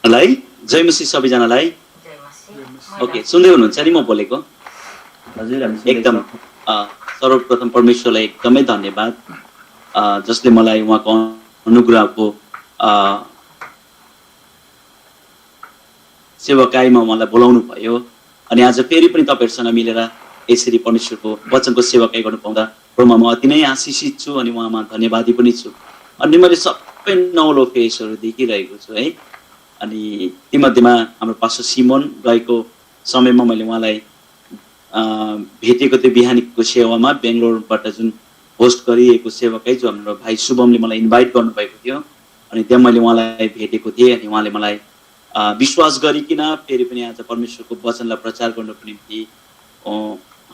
लाई जय मसीह सबैजनालाई। ओके, सुन्दै हुनुहुन्छ नि म बोलेको? हजुर हामी एकदम सर्वप्रथम परमेश्वरलाई एकदमै धन्यवाद जसले मलाई उहाँको अनुग्रहको सेवाकाईमा मलाई बोलाउनु भयो अनि आज फेरि पनि तपाईहरुसँग मिलेर यसरी परमेश्वरको वचनको सेवाकाई गर्न पाउँदा प्रभुमा म अति नै आशिषित छु अनि उहाँमा धन्यवादी पनि छु। अनि मैले सबै नौलो फेसहरु देखिरहेको छु है। अनि तीमध्येमा हाम्रो पास्टर सिमोन गएको समयमा मैले उहाँलाई भेटेको थियो बिहानीको सेवामा बेंगलोरबाट जुन होस्ट गरिएको सेवाकाई जो हाम्रो भाइ शुभमले मलाई इन्भाइट गर्नुभएको थियो अनि त्यहाँ मैले उहाँलाई भेटेको थिएँ अनि उहाँले मलाई विश्वास गरिकिन फेरि पनि आज परमेश्वरको वचनलाई प्रचार गर्नको निम्ति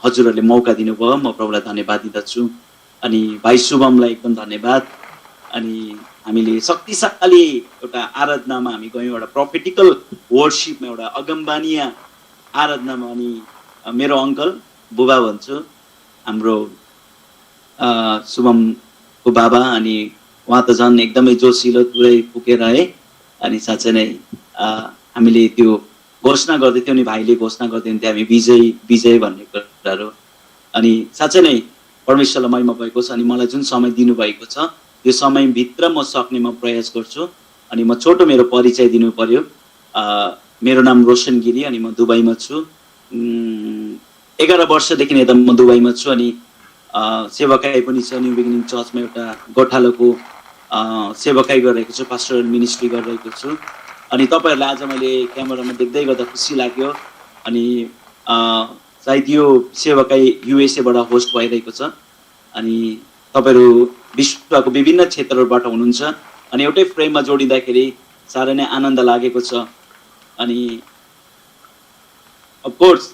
हजुरहरूले मौका दिनुभयो। म प्रभुलाई धन्यवाद दिदछु अनि भाइ शुभमलाई एकदम धन्यवाद। अनि हामीले शक्तिशाली एउटा आराधनामा हामी गयौं, एउटा प्रोफेटिकल वर्शिपमा एउटा अगमबानीय आराधनामा। अनि मेरो अंकल बुबा भन्छु हाम्रो शुभमको बाबा अनि उहाँ त झन् एकदमै जोसिलो पुरै पुगेर है। अनि साँच्चै नै हामीले त्यो घोषणा गर्दै थियौं नि भाइले घोषणा गर्दै हुन्थे हामी विजय विजय भन्ने कुराहरु। अनि साँच्चै नै परमेश्वरलाई महिमा भएको छ अनि मलाई जुन समय दिनु भएको छ त्यो समय भित्र म सक्ने म प्रयास गर्छु। अनि म छोटो मेरो परिचय दिनु पर्यो। मेरो नाम रोशन गिरी अनि म दुबईमा छु। 11 वर्षदेखि यता म दुबईमा छु अनि सेवाकाई पनि छ। न्यू बिगिनिङ चर्चमा एउटा गोठालोको सेवाकाई गरिरहेको छु, पास्टरल मिनिस्ट्री गरिरहेको छु। अनि तपाईहरुलाई आज मैले क्यामेरामा देख्दै गर्दा खुसी लाग्यो। अनि सायद यो सेवाकाई युएसए बाट होस्ट भइरहेको छ अनि तपाईहरु विश्वको विभिन्न क्षेत्रहरुबाट हुनुहुन्छ अनि एउटै फ्रेममा जोडिँदाखेरि सारै नै आनन्द लागेको छ। अनि अफ कोर्स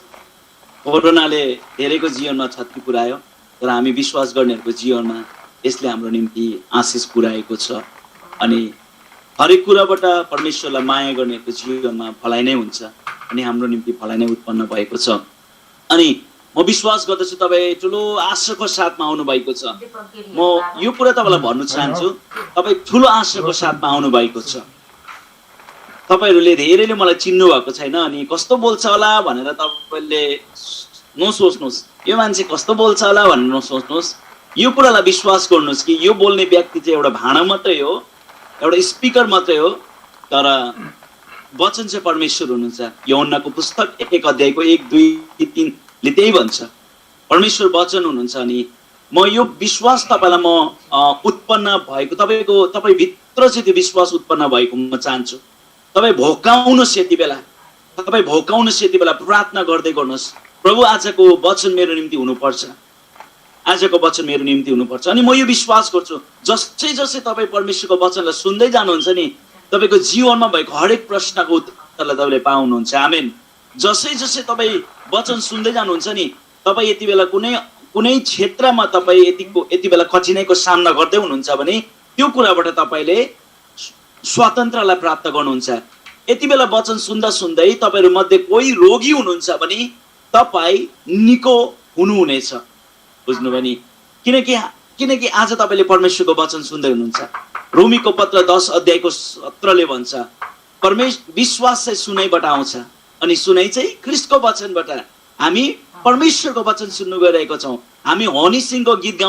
कोरोनाले धेरैको जीवनमा क्षति पुर्यायो तर हामी विश्वास गर्नेहरुको जीवनमा यसले हाम्रो निम्ति आशिष पुर्याएको छ। अनि हरेक कुराबाट परमेश्वरलाई माया गर्नेहरुको जीवनमा भलाइ नै हुन्छ अनि हाम्रो निम्ति भलाइ नै उत्पन्न भएको छ। अनि म विश्वास गर्दछु तपाई ठूलो आशाको साथमा आउनु भएको छ। म यो कुरा तपाईलाई भन्न चाहन्छु, तपाई ठूलो आशाको साथमा आउनु भएको छ। तपाईहरुले धेरैले मलाई चिन्नु भएको छैन अनि कस्तो बोल्छ होला भनेर तपाईले नसोच्नुस्, यो मान्छे कस्तो बोल्छ होला भनेर नसोच्नुस्। यो कुरालाई विश्वास गर्नुस् कि यो बोल्ने व्यक्ति चाहिँ एउटा भाँडा मात्रै हो, एउटा स्पिकर मात्रै हो तर वचन चाहिँ परमेश्वर हुनुहुन्छ। यूहन्नाको पुस्तक 1 अध्यायको 1 2 3 ले त्यही भन्छ परमेश्वर वचन हुनुहुन्छ। अनि म यो विश्वास तपाईलाई म उत्पन्न भएको तपाई भित्र चाहिँ त्यो विश्वास उत्पन्न भएको म चाहन्छु। तपाई भोकाउनुस्, यति बेला प्रार्थना गर्दै गर्नुस्, प्रभु आजको वचन मेरो निम्ति हुनुपर्छ, आजको वचन मेरो निम्ति हुनुपर्छ। अनि म यो विश्वास गर्छु जसै जसै तपाई परमेश्वरको वचनलाई सुन्दै जानुहुन्छ नि तपाईको जीवनमा भएको हरेक प्रश्नको उत्तरलाई तपाईले पाउनुहुन्छ। आमेन। जसै जसै तपाई वचन सुन्दै जानुहुन्छ नि तपाई यति बेला कुनै क्षेत्रमा तपाई यति बेला कठिनाइको सामना गर्दै हुनुहुन्छ भने त्यो कुराबाट तपाईले स्वतन्त्रलाई प्राप्त गर्नुहुन्छ। यति बेला वचन सुन्दा सुन्दै तपाईहरु मध्ये कोही रोगी हुनुहुन्छ भने तपाई निको हुनुहुनेछ। बुझ्नुभयो नि? किनकि आज तपाईले परमेश्वरको वचन सुन्दै हुनुहुन्छ। रोमीको पत्र 10 अध्यायको 17 ले भन्छ विश्वास चाहिँ सुनाइबाट आउँछ अनि सुनाइ चाहिँ ख्रीष्टको वचनबाट। हामी परमेश्वरको वचन सुन्नु गइरहेको छौं। हामी हनी सिंहको गीत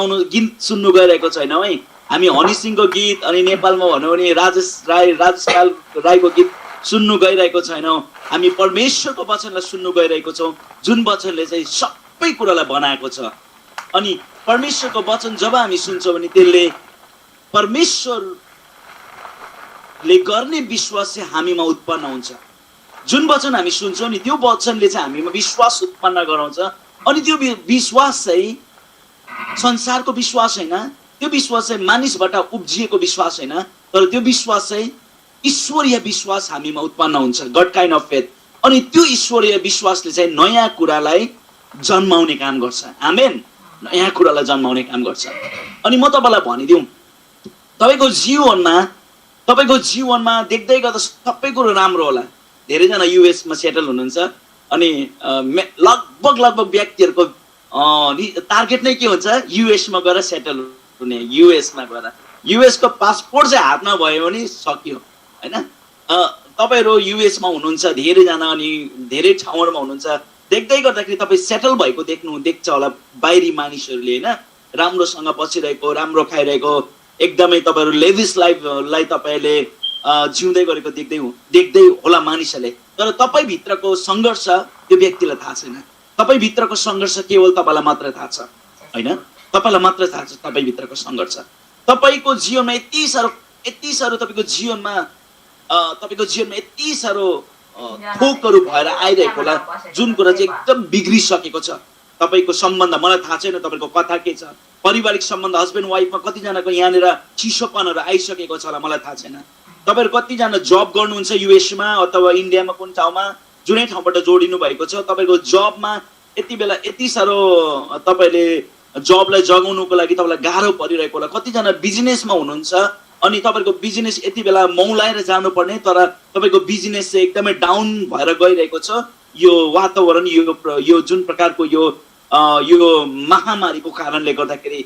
सुन्नु गइरहेको छैनौं है। हामी हनी सिंहको गीत अनि नेपालमा भन्नु भने राजेश राईको गीत सुन्नु गइरहेको छैनौं। हामी परमेश्वरको वचनलाई सुन्नु गइरहेको छौं जुन वचनले चाहिँ सबै कुरालाई बनाएको छ। अनि परमेश्वरको वचन जब हामी सुन्छौं भने त्यसले परमेश्वरले गर्ने विश्वास चाहिँ हामीमा उत्पन्न हुन्छ। जुन वचन हामी सुन्छौं नि त्यो वचनले चाहिँ हामीमा विश्वास उत्पन्न गराउँछ। अनि त्यो विश्वास चाहिँ संसारको विश्वास हैन, त्यो विश्वास चाहिँ मानिसबाट उब्जिएको विश्वास हैन तर त्यो विश्वास चाहिँ ईश्वरीय विश्वास हामीमा उत्पन्न हुन्छ, गॉड काइन्ड अफ फेथ। अनि त्यो ईश्वरीय विश्वासले चाहिँ नयाँ कुरालाई जन्माउने काम गर्छ। आमेन। नयाँ कुरालाई जन्माउने काम गर्छ। अनि म तपाईलाई भनिदिउँ तपाईको जीवनमा देख्दै गर्दा सबै कुरो राम्रो होला। धेरै जना युएस मा सेटल हुनुहुन्छ अनि लगभग व्यक्तिहरुको टार्गेट नै के हुन्छ युएस मा गएर सेटल हुने। युएस मा गएर युएस को पासपोर्ट चाहिँ हातमा भयो भने सकियो हैन। तपाईँहरू युएसमा हुनुहुन्छ धेरैजना अनि धेरै ठाउँहरूमा हुनुहुन्छ, देख्दै गर्दाखेरि तपाईँ सेटल भएको देख्छ होला बाहिरी मानिसहरूले होइन, राम्रोसँग बसिरहेको, राम्रो खाइरहेको, एकदमै तपाईँहरू लेभिस लाइफलाई तपाईँले जिउँदै गरेको देख्दै होला मानिसहरूले। तर तपाईँभित्रको सङ्घर्ष त्यो व्यक्तिलाई थाहा छैन। तपाईँभित्रको सङ्घर्ष केवल तपाईँलाई मात्र थाहा छ होइन, तपाईँलाई मात्र थाहा छ तपाईँभित्रको सङ्घर्ष। तपाईँको जीवनमा यति साह्रो तपाईँको जीवनमा यति साह्रो थोकहरू भएर आइरहेको होला, जुन कुरा चाहिँ एकदम बिग्रिसकेको छ। तपाईँको सम्बन्ध मलाई थाहा छैन तपाईँको कथा के छ, पारिवारिक सम्बन्ध हस्बेन्ड वाइफमा कतिजनाको यहाँनिर चिसोपनहरू आइसकेको छ होला, मलाई थाहा छैन। तपाईँहरू कतिजना जब गर्नुहुन्छ युएसमा अथवा इन्डियामा, कुन ठाउँमा, जुनै ठाउँबाट जोडिनु भएको छ, तपाईँको जबमा यति बेला यति साह्रो तपाईँले जबलाई जगाउनुको लागि तपाईँलाई गाह्रो परिरहेको होला। कतिजना बिजनेसमा हुनुहुन्छ अनि तपाईँको बिजनेस यति बेला मौलाएर जानुपर्ने, तर तपाईँको बिजनेस चाहिँ एकदमै डाउन भएर गइरहेको छ। यो वातावरण, यो जुन प्रकारको यो महामारीको कारणले गर्दाखेरि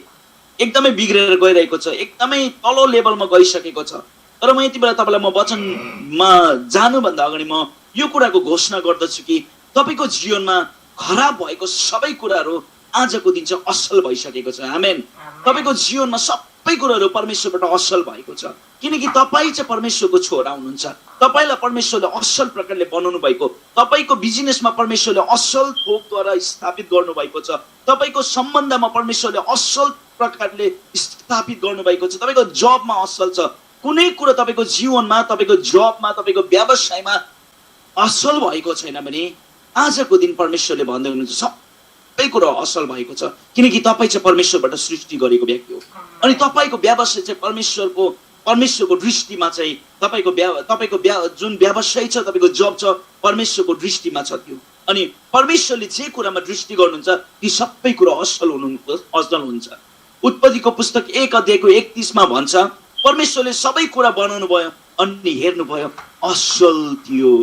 एकदमै बिग्रेर गइरहेको छ, एकदमै तल्लो लेभलमा गइसकेको छ। तर म यति बेला तपाईँलाई म वचनमा जानुभन्दा अगाडि म यो कुराको घोषणा गर्दछु कि तपाईँको जीवनमा खराब भएको सबै कुराहरू आजको दिन चाहिँ असल भइसकेको छ। आमेन। तपाईँको जीवनमा सबै कुराहरू परमेश्वरबाट असल भएको छ, किनकि तपाईँ चाहिँ परमेश्वरको छोरा हुनुहुन्छ। तपाईँलाई परमेश्वरले असल प्रकारले बनाउनु भएको, तपाईँको बिजनेसमा परमेश्वरले असल थोकद्वारा स्थापित गर्नुभएको छ, तपाईँको सम्बन्धमा परमेश्वरले असल प्रकारले स्थापित गर्नुभएको छ, तपाईँको जबमा असल छ। कुनै कुरा तपाईँको जीवनमा, तपाईँको जबमा, तपाईँको व्यवसायमा असल भएको छैन भने आजको दिन परमेश्वरले भन्दै हुनुहुन्छ सबै कुरा असल भएको छ, किनकि तपाईँ चाहिँ परमेश्वरबाट सृष्टि गरेको व्यक्ति हो। अनि तपाईँको व्यवसाय चाहिँ परमेश्वरको दृष्टिमा चाहिँ तपाईँको जुन व्यवसाय छ, तपाईँको जब छ, परमेश्वरको दृष्टिमा छ त्यो। अनि परमेश्वरले जे कुरामा दृष्टि गर्नुहुन्छ ती सबै कुरा असल हुन्छ। उत्पत्तिको पुस्तक 1:31 भन्छ, परमेश्वरले सबै कुरा बनाउनु भयो अनि हेर्नुभयो असल थियो।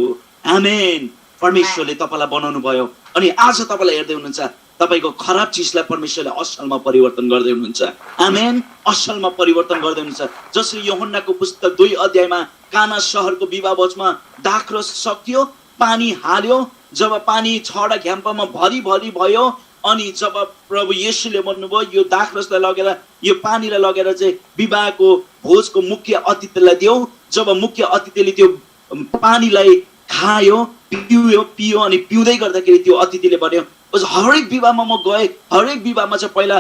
आमेन। परमेश्वरले तपाईँलाई बनाउनु भयो अनि आज तपाईँलाई हेर्दै हुनुहुन्छ, तपाईँको खराब चिजलाई परमेश्वरले असलमा परिवर्तन गर्दै हुनुहुन्छ। आमेन। असलमा परिवर्तन गर्दै हुनुहुन्छ। जसरी यूहन्नाको पुस्तक 2 अध्यायमा काना शहरको विवाह भोजमा दाखरस सकियो, पानी हाल्यो, जब पानी छडा घ्याम्पामा भरि भयो अनि जब प्रभु येशूले भन्नुभयो यो दाखरसलाई लगेर, यो पानीलाई लगेर चाहिँ विवाहको भोजको मुख्य अतिथिलाई दियो, जब मुख्य अतिथिले त्यो पानीलाई खायो, पियो अनि पिउँदै गर्दाखेरि त्यो अतिथिले भन्यो, हरेक विवाहमा म गएँ, हरेक विवाहमा चाहिँ पहिला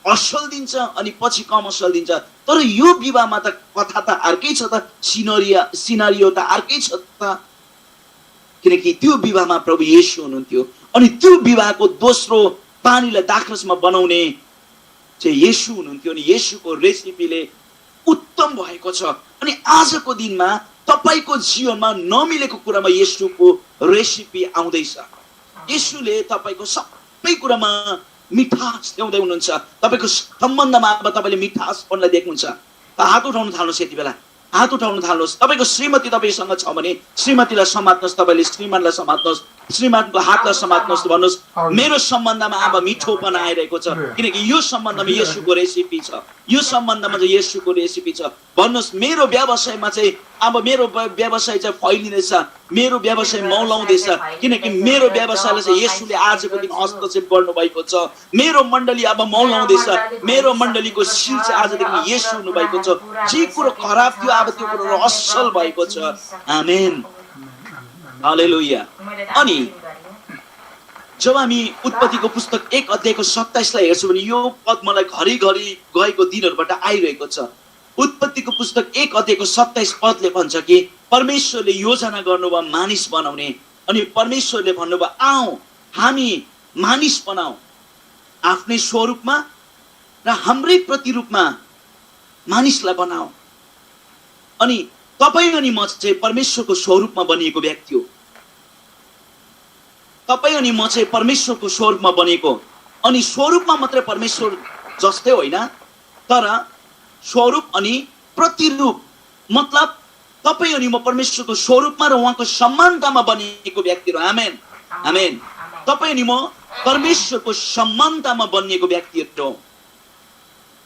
असल दिन्छ अनि पछि कम असल दिन्छ, तर यो विवाहमा त कथा त अर्कै छ त, सिनारियो त अर्कै छ त, किनकि त्यो विवाहमा प्रभु येशू हुनुहुन्थ्यो अनि त्यो विवाहको दोस्रो पानीलाई दाखरसमा बनाउने चाहिँ येशू हुनुहुन्थ्यो अनि येशूको रेसिपीले उत्तम भएको छ। अनि आजको दिनमा तपाईको जीवनमा नमिलेको कुरामा येशूको रेसिपी आउँदैछ। येशूले तपाईको सबै कुरामा मिठास ल्याउँदै हुनुहुन्छ। तपाईको सम्बन्धमा अब तपाईले मिठासपनलाई देख्नुहुन्छ। हात उठाउन थाल्नुहोस्, यति बेला हात उठाउन थाल्नुहोस्। तपाईको श्रीमती तपाईसँग छ भने श्रीमतीलाई समात्नुहोस्, तपाईले श्रीमानलाई समात्नुहोस्, श्रीमानको हातलाई समात्नुहोस्, भन्नुहोस् मेरो सम्बन्धमा अब मिठोपना आइरहेको छ, किनकि यो सम्बन्धमा येशूको रेसिपी छ, यो सम्बन्धमा चाहिँ येशूको रेसिपी छ। भन्नुहोस् मेरो व्यवसायमा चाहिँ अब मेरो व्यवसाय चाहिँ फैलिँदैछ, मेरो व्यवसाय मौलाउँदैछ, किनकि मेरो व्यवसायलाई चाहिँ येशूले आजको दिन हस्तक्षेप गर्नुभएको छ। मेरो मण्डली अब मौलाउँदैछ, मेरो मण्डलीको शिर चाहिँ आजदेखि येशू हुनुभएको छ। जे कुरो खराब थियो अब त्यो कुरो असल भएको छ। आमेन। हालेलुया। अनि जब हामी उत्पत्तिको पुस्तक 1 अध्यायको 27 लाई हेर्छौँ भने यो पद मलाई घरिघरि गएको दिनहरूबाट आइरहेको छ। उत्पत्तिको पुस्तक 1 अध्यायको 27 पदले भन्छ कि परमेश्वरले योजना गर्नुभयो मानिस बनाउने, अनि परमेश्वरले भन्नुभयो आऊ हामी मानिस बनाऊ आफ्नै स्वरूपमा र हाम्रै प्रतिरूपमा मानिसलाई बनाऊ। अनि तपाईँ अनि म चाहिँ परमेश्वरको स्वरूपमा बनिएको व्यक्ति हो। तपाईँ अनि म चाहिँ परमेश्वरको स्वरूपमा बनिएको, अनि स्वरूपमा मात्रै परमेश्वर जस्तै होइन, तर स्वरूप अनि प्रतिरूप, मतलब तपाईँ अनि म परमेश्वरको स्वरूपमा र उहाँको समानतामा बनिएको व्यक्तिहरू। आमेन। आमेन। तपाईँ अनि म परमेश्वरको समानतामा बनिएको व्यक्तिहरू हो।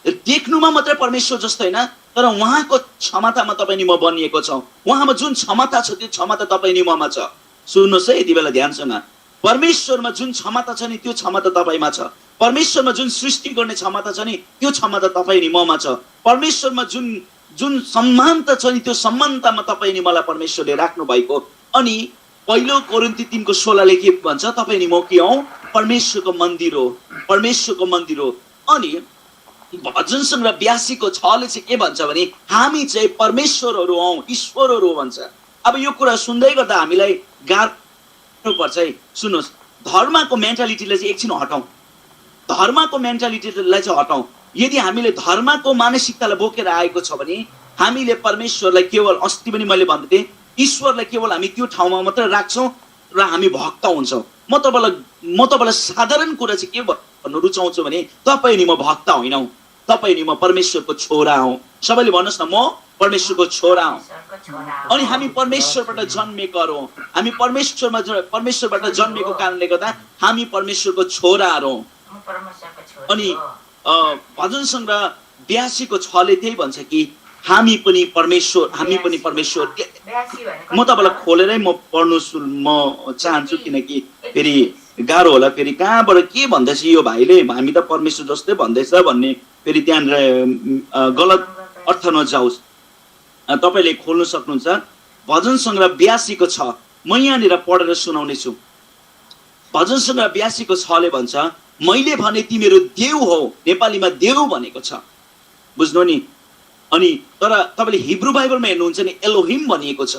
देख्नुमा मात्रै परमेश्वर जस्तो होइन, तर उहाँको क्षमतामा तपाईँ नि म बनिएको छौँ। उहाँमा जुन क्षमता छ त्यो क्षमता तपाईँ नि ममा छ। सुन्नुहोस् है यति बेला ध्यानसँग, परमेश्वरमा जुन क्षमता छ नि त्यो क्षमता तपाईँमा छ। परमेश्वरमा जुन सृष्टि गर्ने क्षमता छ नि त्यो क्षमता तपाईँ नि ममा छ। परमेश्वरमा जुन जुन समानता छ नि त्यो समानतामा तपाईँ नि मलाई परमेश्वरले राख्नु भएको। अनि पहिलो कोरिन्थी 3:16 के भन्छ, तपाईँ नि म के हौ, परमेश्वरको मन्दिर हो, परमेश्वरको मन्दिर हो। अनि भजन सङ्ग्रह 82 6 चाहिँ के भन्छ भने हामी चाहिँ परमेश्वरहरू हौ, ईश्वरहरू हो भन्छ। अब यो कुरा सुन्दै गर्दा हामीलाई गाह्रो पर्छ है। सुन्नुहोस्, धर्मको मेन्टालिटीलाई चाहिँ एकछिन हटाउँ, धर्मको मेन्टालिटीलाई चाहिँ हटाउँ। यदि हामीले धर्मको मानसिकतालाई बोकेर आएको छ भने हामीले परमेश्वरलाई केवल, अस्ति पनि मैले भन्दै थिएँ, ईश्वरलाई केवल हामी त्यो ठाउँमा मात्र राख्छौँ र हामी भक्त हुन्छौँ। म तपाईँलाई साधारण कुरा चाहिँ के भन्नु रुचाउँछु भने तपाईँ नि म भक्त होइनौ, तपाईँ नि म परमेश्वरको छोरा हौ। सबैले भन्नुहोस् न, म परमेश्वरको छोरा हौ। अनि हामी परमेश्वरबाट जन्मेको हौ, हामी परमेश्वरबाट जन्मेको कारणले गर्दा हामी परमेश्वरको छोराहरू हौ। अनि भजन सङ्ग्रह 82:6 त्यही भन्छ कि हामी पनि परमेश्वर। म तपाईँलाई खोलेरै म पढ्नु म चाहन्छु, किनकि फेरि गाह्रो होला। फेरि कहाँबाट के भन्दैछ यो भाइले, हामी त परमेश्वर जस्तै भन्दैछ भन्ने फेरि त्यहाँनिर गलत अर्थ नजाओस्। तपाईँले खोल्नु सक्नुहुन्छ भजन सङ्ग्रह 82:6। म यहाँनिर पढेर सुनाउने छु। भजन सङ्ग्रह 82:6 भन्छ, मैले भने तिमीहरू देव हो। नेपालीमा देव भनेको छ, बुझ्नु नि। अनि तर तपाईँले हिब्रू बाइबलमा हेर्नुहुन्छ नि एलोहिम भनिएको छ।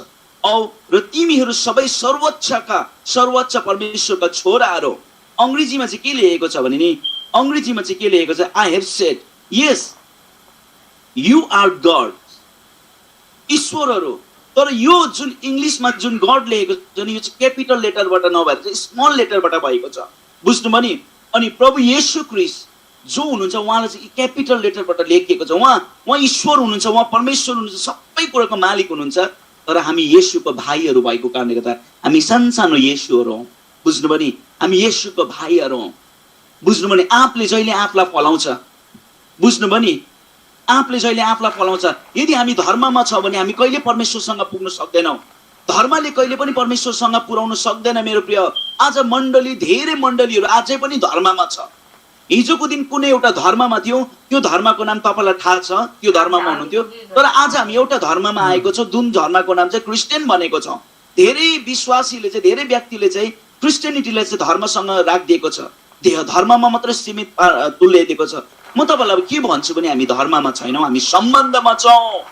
र तिमीहरू सबै सर्वोच्च परमेश्वरका छोराहरू। अङ्ग्रेजीमा चाहिँ के लेखेको छ भने नि, अङ्ग्रेजीमा चाहिँ के लेखेको छ, I have said yes you are god, ईश्वरहरू। तर यो जुन इङ्ग्लिसमा जुन गड लेखेको छ नि यो चाहिँ क्यापिटल लेटरबाट नभएर चाहिँ स्मल लेटरबाट भएको छ, बुझ्नुभयो नि। अनि प्रभु येशू ख्रीष्ट जो हुनुहुन्छ उहाँलाई चाहिँ क्यापिटल लेटरबाट लेखिएको छ। उहाँ ईश्वर हुनुहुन्छ, उहाँ परमेश्वर हुनुहुन्छ, सबै कुराको मालिक हुनुहुन्छ। तर हामी येशूको भाइहरू भएको कारणले गर्दा हामी सानसानो येशूहरू हौँ, बुझ्नुभयो नि। हामी येशूको भाइहरू हौँ, बुझ्नुभयो नि। आँपले जहिले आँपलाई फलाउँछ, बुझ्नुभयो नि। आँपले जहिले आँपलाई फलाउँछ। यदि हामी धर्ममा छ भने हामी कहिले परमेश्वरसँग पुग्न सक्दैनौँ। धर्मले कहिले पनि परमेश्वरसँग पुर्याउन सक्दैन मेरो प्रिय। आज धेरै मण्डलीहरू अझै पनि धर्ममा छ। हिजोको दिन कुनै एउटा धर्ममा थियो, त्यो धर्मको नाम तपाईँलाई थाहा छ, त्यो धर्ममा हुनुहुन्थ्यो। तर आज हामी एउटा धर्ममा आएको छौँ जुन धर्मको नाम चाहिँ क्रिस्चियन भनेको छ। धेरै विश्वासीले चाहिँ, धेरै व्यक्तिले चाहिँ क्रिस्चियनिटीलाई चाहिँ धर्मसँग राखिदिएको छ, धर्ममा मात्रै सीमित तुल्याइदिएको छ। म तपाईँलाई के भन्छु भने हामी धर्ममा छैनौँ, हामी सम्बन्धमा छौँ।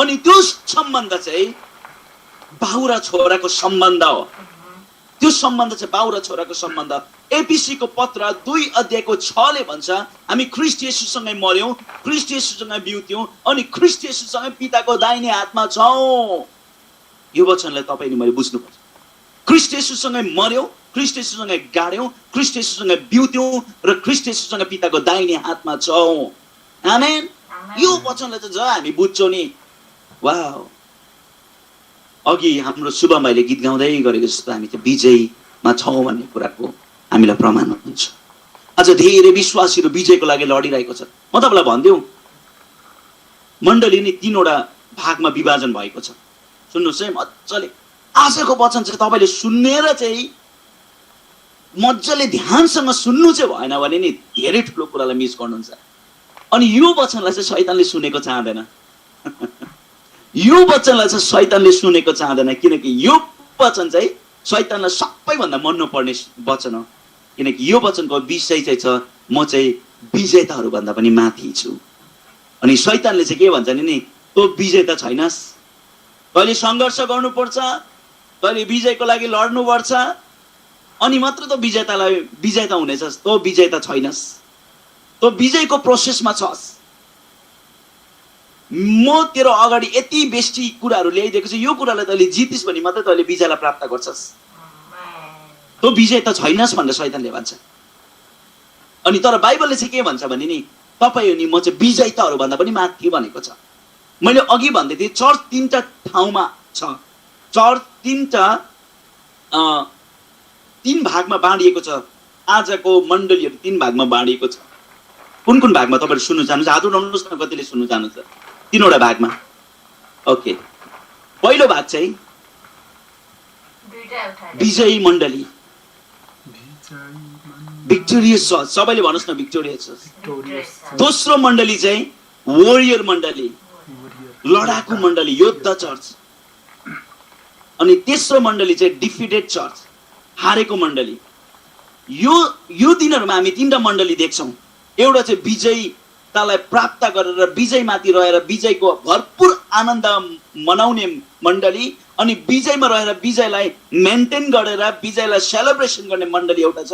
अनि त्यो सम्बन्ध चाहिँ बाउ र छोराको सम्बन्ध हो। त्यो सम्बन्ध चाहिँ बाउ र छोराको सम्बन्ध। एफिसीको पत्र 2:6 भन्छ, हामी ख्रीष्ट येशूसँगै मर्यौँ, ख्रीष्ट येशूसँगै बिउत्यौँ, अनि ख्रीष्ट येशूसँगै पिताको दाहिने हातमा छौँ। यो वचनलाई तपाईँले मैले बुझ्नुपर्छ। ख्रीष्ट येशूसँगै मर्यौँ, ख्रीष्ट येशूसँगै गाड्यौँ, ख्रीष्ट येशूसँगै बिउत्यौँ र ख्रीष्ट येशूसँगै पिताको दाहिने हातमा छौँ। आमेन। यो वचनलाई चाहिँ जब हामी बुझ्छौँ नि, वाह। अघि हाम्रो शुभम भाइले गीत गाउँदै गरेको जस्तो हामी चाहिँ विजयमा छौँ भन्ने कुराको हामीलाई प्रमाण हुन्छ। आज धेरै विश्वासीहरू विजयको लागि लडिरहेको छ। म तपाईँलाई भनिदेऊ, मण्डली नि 3वटा भागमा विभाजन भएको छ। सुन्नुहोस् है मजाले, आजको वचन चाहिँ तपाईँले सुनेर चाहिँ मजाले ध्यानसँग सुन्नु चाहिँ भएन भने नि धेरै ठुलो कुरालाई मिस गर्नुहुन्छ। अनि यो वचनलाई चाहिँ शैतानले सुनेको चाहँदैन। यो वचनलाई चाहिँ शैतानले सुनेको चाहँदैन, किनकि यो वचन चाहिँ शैतानलाई सबैभन्दा मन नपर्ने वचन हो। किनकि यो वचनको विषय चाहिँ छ, म चाहिँ विजेताहरू भन्दा पनि माथि छु। अनि शैतानले चाहिँ के भन्छ नि, तँ विजेता छैनस्, तैँले सङ्घर्ष गर्नुपर्छ, तैँले विजयको लागि लड्नुपर्छ, अनि मात्र तँ विजेता हुनेछस्। तँ विजेता छैनस्, तँ विजयको प्रोसेसमा छस्। म तेरो अगाडि यति बेसी कुराहरू ल्याइदिएको छु, यो कुरालाई तैँले जितिस् भने मात्रै तैँले विजयलाई प्राप्त गर्छस्। तँ विजेता छैनस् भनेर शैतानले भन्छ। अनि तर बाइबलले चाहिँ के भन्छ भने नि, तपाईँ अनि म चाहिँ विजेताहरू भन्दा पनि माथि भनेको छ। मैले अघि भन्दै थिएँ चर्च 3टा ठाउँमा छ। चर्च 3 भागमा बाँडिएको छ। आजको मण्डलीहरू 3 भागमा बाँडिएको छ। कुन कुन भागमा तपाईँले सुन्नु चाहनुहुन्छ? हात उठाउनुहोस् न, कतिले सुन्नु चाहनुहुन्छ? तीनवटा भागमा। ओके, पहिलो भाग चाहिँ विजयी मण्डली, भिक्टोरियस चर्च, सबैले भन्नुहोस् न भिक्टोरियस चर्च। दोस्रो मण्डली चाहिँ वोरियर मण्डली, लडाकु मण्डली, योद्धा चर्च। अनि तेस्रो मण्डली चाहिँ डिफिटेड चर्च, हारेको मण्डली। यो दिनहरूमा हामी तीनटा मण्डली देख्छौँ। एउटा चाहिँ विजयतालाई प्राप्त गरेर विजयमाथि रहेर विजयको भरपुर आनन्द मनाउने मण्डली, अनि विजयमा रहेर विजयलाई मेन्टेन गरेर विजयलाई सेलिब्रेसन गर्ने मण्डली एउटा छ।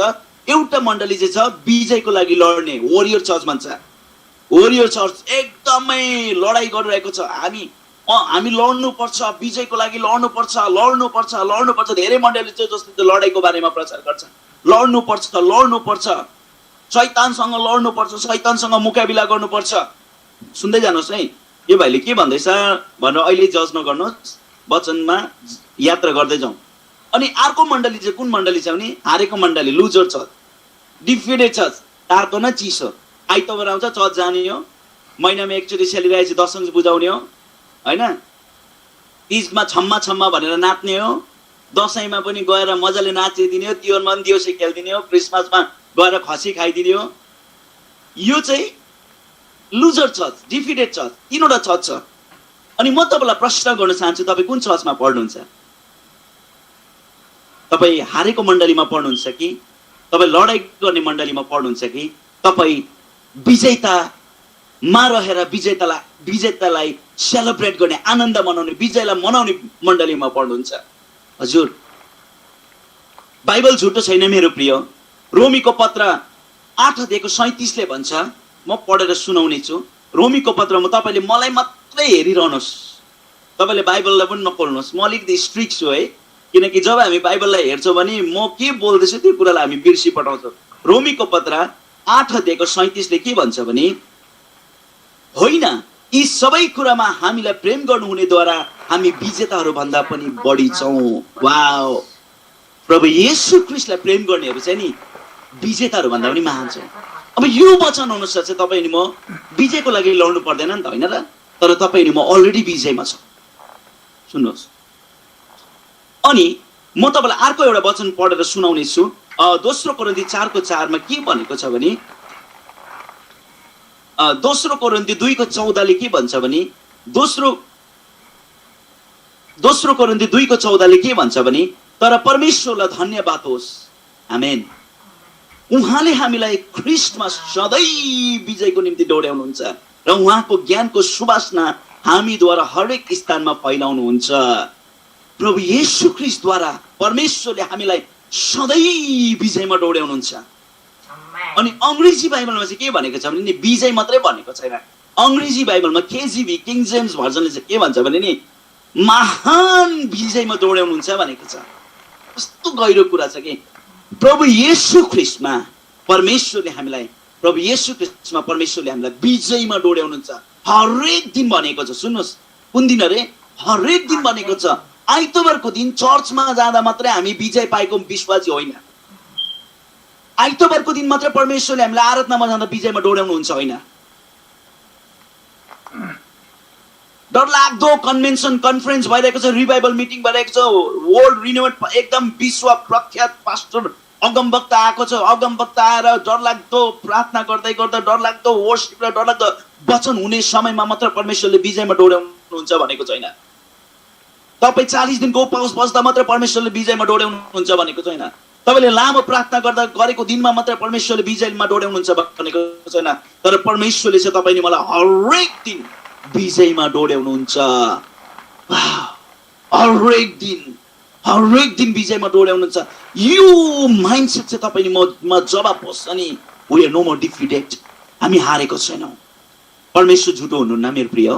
एउटा मण्डली चाहिँ छ विजयको लागि लड्ने, वोरियर चर्च भन्छ। वोरियर चर्च एकदमै लडाई गरिरहेको छ। हामी लड्नुपर्छ, विजयको लागि लड्नुपर्छ। धेरै मण्डली चाहिँ जसले लडाईको बारेमा प्रचार गर्छ, लड्नुपर्छ, शैतानसँग लड्नुपर्छ, शैतानसँग मुकाबिला गर्नुपर्छ। सुन्दै जानुहोस् है, यो भाइले के भन्दैछ भनेर अहिले जज नगर्नुहोस्, वचनमा यात्रा गर्दै जाउँ। अनि अर्को मण्डली चाहिँ कुन मण्डली छ भने हारेको मण्डली, लुजर चर्च, डिफिटेड चर्च। तातो न चिसो, आइतबार आउँछ चर्च जाने हो, महिनामा एकचोटि सेलिरहेपछि दशमी बुझाउने हो होइन, तीजमा छम्मा भनेर नाच्ने हो, दसैँमा पनि गएर मजाले नाचिदिने हो, तिहारमा पनि देउसी खेलिदिने हो, क्रिसमसमा गएर खसी खाइदिने हो। यो चाहिँ लुजर चर्च, डिफिटेड चर्च, तीनवटा चर्च छ। अनि म तपाईँलाई प्रश्न गर्न चाहन्छु, तपाईँ कुन चर्चमा पढ्नुहुन्छ? तपाईँ हारेको मण्डलीमा पढ्नुहुन्छ कि तपाईँ लडाई गर्ने मण्डलीमा पढ्नुहुन्छ कि तपाईँ विजेतामा रहेर विजेतालाई सेलिब्रेट गर्ने, आनन्द मनाउने, विजयलाई मनाउने मण्डलीमा पढ्नुहुन्छ? हजुर, बाइबल झुटो छैन मेरो प्रिय। रोमीको पत्र 8:37 भन्छ, म पढेर सुनाउने छु। रोमीको पत्रमा तपाईँले मलाई मात्रै हेरिरहनुहोस्, तपाईँले बाइबललाई पनि नखोल्नुहोस्। म अलिकति स्ट्रिक्ट छु है, किनकि जब हामी बाइबललाई हेर्छौँ भने म के बोल्दैछु त्यो कुरालाई हामी बिर्सी पठाउँछौँ। रोमीको पत्र 8:37 के भन्छ भने, होइन, यी सबै कुरामा हामीलाई प्रेम गर्नुहुनेद्वारा हामी विजेताहरू भन्दा पनि बढी छौँ। वाओ, प्रभु येशू ख्रीष्टलाई प्रेम गर्नेहरू चाहिँ नि विजेताहरू भन्दा पनि महान छौँ। अब यो वचन अनुसार चाहिँ तपाईँ अनि म विजयको लागि लड्नु पर्दैन नि त, होइन र? तर तपाईँ अनि म अलरेडी विजयमा छौँ। सुन्नुहोस्, अनि म तपाईँलाई अर्को एउटा वचन पढेर सुनाउने छु। दोस्रो कोरिन्थी 4:4 के भनेको छ भने, दोस्रो कोरिन्थी 2:14 के भन्छ भने, दोस्रो कोरिन्थी 2:14 के भन्छ भने, तर परमेश्वरलाई धन्यवाद होस्, आमेन, उहाँले हामीलाई ख्रीष्टमा सधैँ विजयको निम्ति दौड्याउनुहुन्छ र उहाँको ज्ञानको सुवासना हामीद्वारा हरेक स्थानमा फैलाउनुहुन्छ। प्रभु येशू ख्रीष्टद्वारा परमेश्वरले हामीलाई सधैँ विजयमा दौड्याउनुहुन्छ। अनि अङ्ग्रेजी बाइबलमा चाहिँ के भनेको छ भने नि, विजय मात्रै भनेको छैन। अङ्ग्रेजी बाइबलमा केजीभी, किङ जेम्स भर्जनले चाहिँ के भन्छ भने नि, महान विजयमा दौड्याउनुहुन्छ भनेको छ। कस्तो गहिरो कुरा छ कि प्रभु येशू ख्रीष्टमा परमेश्वरले हामीलाई विजयमा दौड्याउनुहुन्छ। हरेक दिन भनेको छ। सुन्नुहोस्, कुन दिन अरे? हरेक दिन भनेको छ। आइतबारको दिन चर्चमा जाँदा मात्रै हामी विजय पाएको विश्वासी होइन। आइतबारको दिन मात्रै परमेश्वरले हामीलाई आराधनामा जाँदा विजयमा दौड्याउनुहुन्छ होइन। डरलाग्दो कन्भेन्सन कन्फरेन्स भइरहेको छ, रिभाइभल मिटिङ भइरहेको छ, वर्ल्ड रिनोभेट एकदम विश्व प्रख्यात पास्टर अगमवक्ता आएको छ। अगमवक्ता आएर डरलाग्दो प्रार्थना गर्दै गर्दा, डरलाग्दो वर्शिप र डरलाग्दो वचन हुने समयमा मात्र परमेश्वरले विजयमा दौड्याउनुहुन्छ भनेको छैन। तपाईँ 40 दिनको उपवास बस्दा मात्रै परमेश्वरले विजयमा दौड्याउनुहुन्छ भनेको छैन। तपाईँले लामो प्रार्थना गर्दा गरेको दिनमा मात्रै परमेश्वरले विजयमा दौड्याउनुहुन्छ भनेको छैन। तर परमेश्वरले चाहिँ तपाईँले मलाई हरेक दिन विजयमा दौड्याउनुहुन्छ। हरेक दिन विजयमा दौड्याउनुहुन्छ। यो माइन्डसेट चाहिँ तपाईँले म जब बस्छ नि, we are no more defeated, हामी हारेको छैनौँ। परमेश्वर झुटो हुनुहुन्न मेरो प्रिय,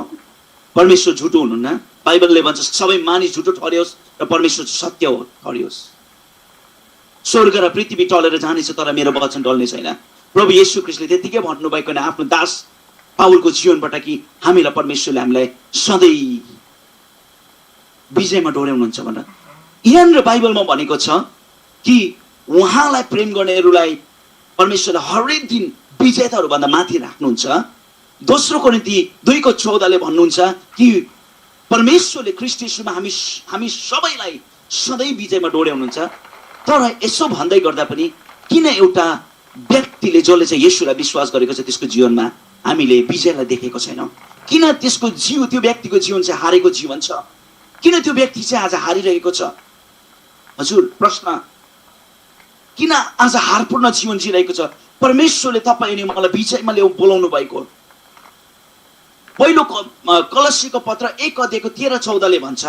परमेश्वर झुटो हुनुहुन्न। बाइबलले भन्छ सबै मानिस झुटो ठहरियोस् र परमेश्वर सत्य हो ठहरियोस्। स्वर्ग र पृथ्वी टलेर जानेछ तर मेरो वचन टल्ने छैन। प्रभु येशू ख्रीष्टले त्यतिकै भन्नुभएको होइन आफ्नो दास पाउलको जीवनबाट कि हामीलाई परमेश्वरले हामीलाई सधैँ विजयमा दौड्याउनुहुन्छ भनेर। यहाँनिर बाइबलमा भनेको छ कि उहाँलाई प्रेम गर्नेहरूलाई परमेश्वरले हरेक दिन विजेताहरू भन्दा माथि राख्नुहुन्छ। दोस्रो कोरिन्थी 2:14 भन्नुहुन्छ कि परमेश्वरले ख्रीष्ट येशूमा हामी सबैलाई सधैँ विजयमा डोर्याउनुहुन्छ। तर यसो भन्दै गर्दा पनि किन एउटा व्यक्तिले जसले चाहिँ येशूलाई विश्वास गरेको छ त्यसको जीवनमा हामीले विजयलाई देखेको छैनौँ? किन त्यो व्यक्तिको जीवन चाहिँ हारेको जीवन छ? किन त्यो व्यक्ति चाहिँ आज हारिरहेको छ? हजुर, प्रश्न, किन आज हारपूर्ण जीवन जिरहेको छ? परमेश्वरले तपाईँ अनि मलाई विजयमा बोलाउनु भएको। पहिलो कलसीको पत्र 1:13-14 भन्छ,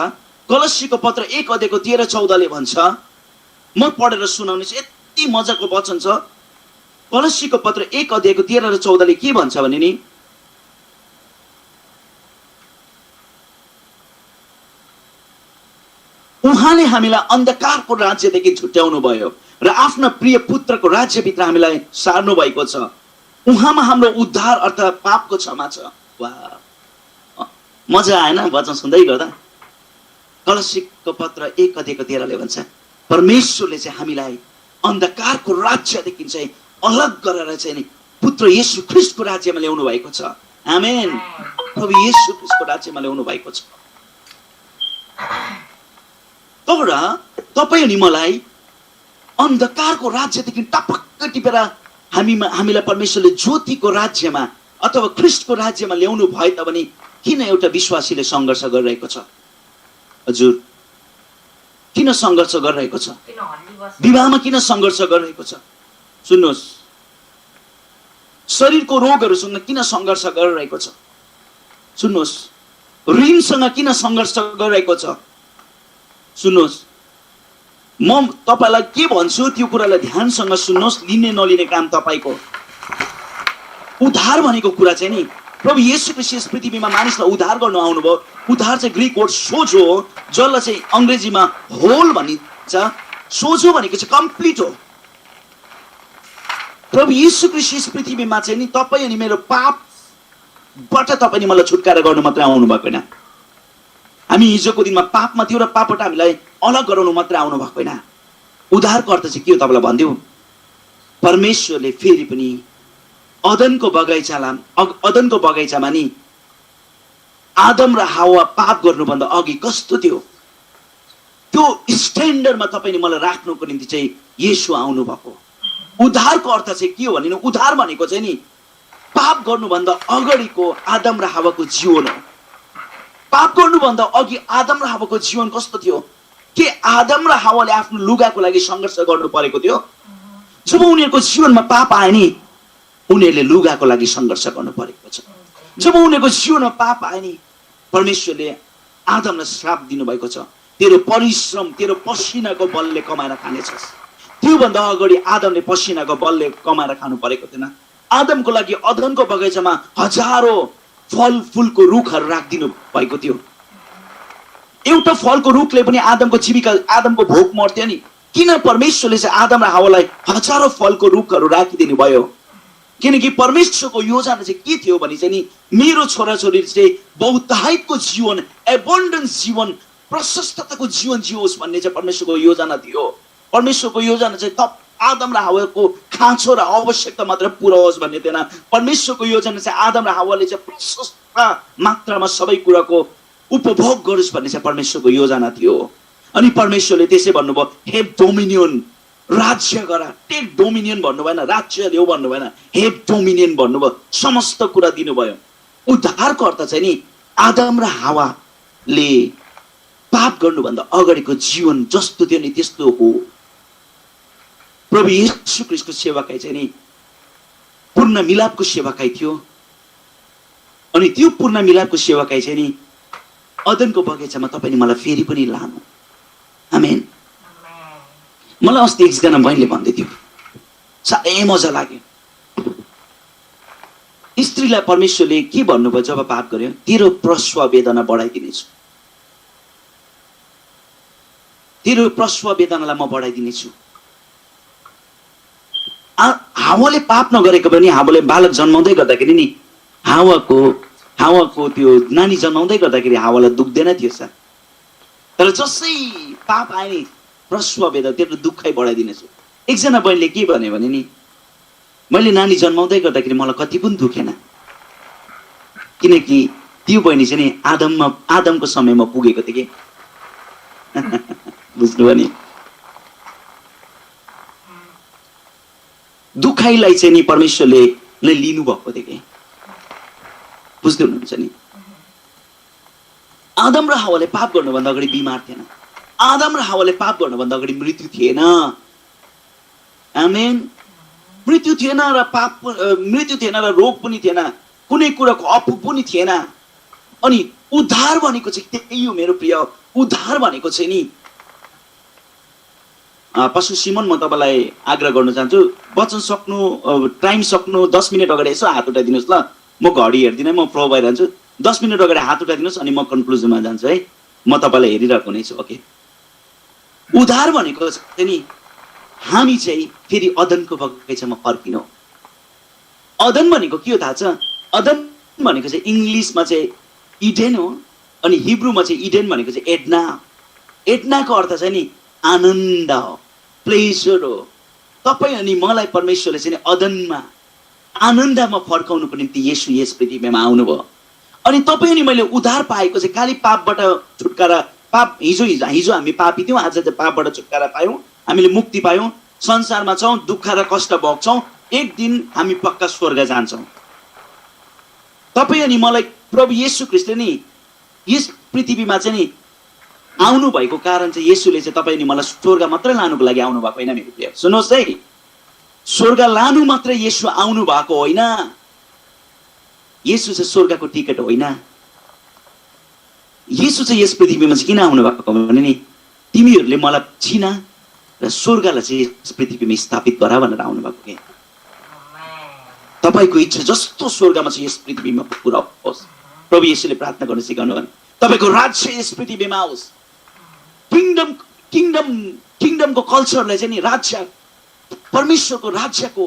कलसीको पत्र 1:13-14 भन्छ, म पढेर सुनाउने छु, यति मजाको वचन छ। कलसीको पत्र 1:13-14 के भन्छ भने नि, उहाँले हामीलाई अन्धकारको राज्यदेखि छुट्याउनु भयो र आफ्ना प्रिय पुत्रको राज्यभित्र हामीलाई सार्नु भएको छ। उहाँमा हाम्रो उद्धार अर्थात् पापको क्षमा छ। वाह, मजा आएन वचन सुन्दै गर्दा? कलसीको पत्र 1:13 भन्छ परमेश्वरले चाहिँ हामीलाई अन्धकारको राज्यदेखि चाहिँ अलग गरेर चाहिँ नि पुत्र येशू ख्रीष्टको राज्यमा ल्याउनु भएको छ। आमेन। प्रभु येशू ख्रीष्टको राज्यमा ल्याउनु भएको छ। तर तपाईँ अनि मलाई अन्धकारको राज्यदेखि टपक्क टिपेर हामीलाई परमेश्वरले ज्योतिको राज्यमा अथवा ख्रीष्टको राज्यमा ल्याउनु भए तापनि किन एउटा विश्वासीले सङ्घर्ष गरिरहेको छ? हजुर, किन सङ्घर्ष गरिरहेको छ? विवाहमा किन सङ्घर्ष गरिरहेको छ? सुन्नुहोस्, शरीरको रोगहरूसँग किन सङ्घर्ष गरिरहेको छ? सुन्नुहोस्, ऋणसँग किन सङ्घर्ष गरिरहेको छ? सुन्नुहोस्, म तपाईलाई के भन्छु त्यो कुरालाई ध्यानसँग सुन्नुहोस्, लिने नलिने काम तपाईको। उद्धार भनेको कुरा चाहिँ नि प्रभु येशू ख्रीष्ट यस पृथ्वीमा मानिसलाई उद्धार गर्न आउनुभयो। उद्धार चाहिँ ग्रीक वर्ड सोझो हो, जसलाई चाहिँ अङ्ग्रेजीमा होल भनिन्छ। सोझो भनेको चाहिँ कम्प्लिट हो। प्रभु येशू ख्रीष्ट यस पृथ्वीमा चाहिँ नि तपाईँ अनि मेरो पापबाट तपाईँ अनि मलाई छुटकारा गर्नु मात्रै आउनु भएको होइन। हामी हिजोको दिनमा पापमा थियो र पापबाट हामीलाई अलग गराउनु मात्रै आउनु भएको होइन। उद्धारको अर्थ चाहिँ के हो तपाईँलाई भनिदिउँ? परमेश्वरले फेरि पनि अदनको बगैँचामा नि आदम र हावा पाप गर्नुभन्दा अघि कस्तो थियो त्यो स्ट्यान्डर्डमा तपाईँले मलाई राख्नुको निम्ति चाहिँ येशू आउनु भएको। उद्धारको अर्थ चाहिँ के हो भने उद्धार भनेको चाहिँ नि पाप गर्नुभन्दा अगाडिको आदम र हावाको जीवन हो। पाप गर्नुभन्दा अघि आदम र हावाको जीवन कस्तो थियो? के आदम र हावाले आफ्नो लुगाको लागि सङ्घर्ष गर्नु परेको थियो? जब उनीहरूको जीवनमा पाप आए नि उनीहरूले लुगाको लागि सङ्घर्ष गर्नु परेको छ। जब उनीहरूको जीवनमा पाप आए नि परमेश्वरले आदमलाई श्राप दिनुभएको छ, तेरो परिश्रम तेरो पसिनाको बलले कमाएर खानेछस्। त्योभन्दा अगाडि आदमले पसिनाको बलले कमाएर खानु परेको थिएन। आदमको लागि अदनको बगैँचामा हजारौं फल फुलको रुखहरू राखिदिनु भएको थियो। एउटा फलको रुखले पनि आदमको जीविका, आदमको भोक मर्थ्यो नि। किन परमेश्वरले चाहिँ आदम र हावालाई हजारौं फलको रुखहरू राखिदिनु भयो? किनकि परमेश्वरको योजना चाहिँ के थियो भने चाहिँ नि मेरो छोराछोरी चाहिँ बहुतायतको जीवन, एबन्डेन्स जीवन, प्रशस्तताको जीवन जियोस् भन्ने चाहिँ परमेश्वरको योजना थियो। परमेश्वरको योजना चाहिँ आदम र हावाको खाँचो र आवश्यकता मात्र पुरा होस् भन्ने थिएन। परमेश्वरको योजना चाहिँ आदम र हावाले चाहिँ प्रशस्त मात्रामा सबै कुराको उपभोग गरोस् भन्ने चाहिँ परमेश्वरको योजना थियो। अनि परमेश्वरले त्यसै भन्नुभयो, हेभ डोमिनियन, राज्य गर, टेक डोमिनियन भन्नु भएन, राज्य ल्याऊ भन्नु भएन, हेभ डोमिनियन भन्नुभयो। समस्त कुरा दिनुभयो। उद्धारको अर्थ चाहिँ नि आदम र हावाले पाप गर्नुभन्दा अगाडिको जीवन जस्तो थियो नि त्यस्तो हो। प्रभु येशू ख्रीष्टको सेवाकाई चाहिँ नि पूर्ण मिलापको सेवाकाई थियो। अनि त्यो पूर्ण मिलापको सेवाकाई चाहिँ नि अदनको बगैँचामा तपाईँले मलाई फेरि पनि लानु। आमेन। मलाई अस्ति एकजना बहिनीले भन्दै थियो, साह्रै मजा लाग्यो। स्त्रीलाई परमेश्वरले के भन्नुभयो जब पाप गर्यो? तेरो प्रसव वेदना बढाइदिनेछु, तेरो प्रसव वेदनालाई म बढाइदिनेछु। हावाले पाप नगरेको पनि हावाले बालक जन्माउँदै गर्दाखेरि नि हावाको त्यो नानी जन्माउँदै गर्दाखेरि हावालाई दुख्दैन थियो सर। तर जसै पाप आए नि प्रसव वेदना त्यो दुःखै बढाइदिनेछु। एकजना बहिनीले के भन्यो भने नि मैले नानी जन्माउँदै गर्दाखेरि मलाई कति पनि दुखेन, किनकि त्यो बहिनी चाहिँ नि आदमको समयमा पुगेको थियो कि बुझ्नुभयो नि। दुखाइलाई चाहिँ नि परमेश्वरले नै लिनु भएको थियो कि, बुझ्दै हुनुहुन्छ नि। आदम र हावाले पाप गर्नुभन्दा अगाडि बिमार थिएन, आदम र हावाले पाप गर्नुभन्दा अगाडि मृत्यु थिएन। आमेन। मृत्यु थिएन र मृत्यु थिएन र रोग पनि थिएन, कुनै कुराको अफु पनि थिएन। अनि उद्धार भनेको चाहिँ त्यही हो मेरो प्रिय। उद्धार भनेको चाहिँ नि पशु सिमन, म तपाईँलाई आग्रह गर्न चाहन्छु, वचन सक्नु टाइम सक्नु 10 मिनट अगाडि यसो हात उठाइदिनुहोस् ल। म घडी हेर्दिनँ, म फ्लो भइरहन्छु। 10 मिनट अगाडि हात उठाइदिनुहोस् अनि म कन्क्लुजनमा जान्छु है। म तपाईँलाई हेरिरहेको नै छु। ओके, उद्धार भनेको चाहिँ नि हामी चाहिँ फेरि अदनको बगैँचामा फर्किनु। अदन भनेको के हो थाहा छ? अदन भनेको चाहिँ इङ्ग्लिसमा चाहिँ इडेन हो, अनि हिब्रूमा चाहिँ इडेन भनेको चाहिँ एडना। एडनाको अर्थ चाहिँ नि आनन्द हो, प्लेजर हो। तपाईँ अनि मलाई परमेश्वरले चाहिँ अदनमा आनन्दमा फर्काउनुको निम्ति येशू यस पृथ्वीमा आउनुभयो। अनि तपाईँ अनि मैले उद्धार पाएको चाहिँ खालि पापबाट छुटकारा, पाप हिजो हामी पापी थियौँ, आज चाहिँ पापबाट छुटकारा पायौँ, हामीले मुक्ति पायौँ, संसारमा छौँ, दुःख र कष्ट भोग्छौँ, एक दिन हामी पक्का स्वर्ग जान्छौँ। तपाईँ अनि मलाई प्रभु येशू ख्रीष्टले नि यस पृथ्वीमा चाहिँ नि आउनु भएको कारण चाहिँ येशूले चाहिँ तपाईँ अनि मलाई स्वर्ग मात्रै लानुको लागि आउनु भएको होइन मेरो प्रिय। सुन्नुहोस् है, स्वर्ग लानु मात्रै येशू आउनु भएको होइन। येशू चाहिँ स्वर्गको टिकट होइन। येशू चाहिँ यस पृथ्वीमा चाहिँ किन आउनु भएको भने नि तिमीहरूले मलाई चिना र स्वर्गलाई चाहिँ यस पृथ्वीमा स्थापित गरा भनेर आउनु भएको के। तपाईँको इच्छा जस्तो स्वर्गमा चाहिँ यस पृथ्वीमा पुरा होस्। प्रभु येशूले प्रार्थना गर्न सिकाउनु भने तपाईँको राज्य यस पृथ्वीमा आओस्। किङडमको कल्चरलाई चाहिँ नि राज्य, परमेश्वरको राज्यको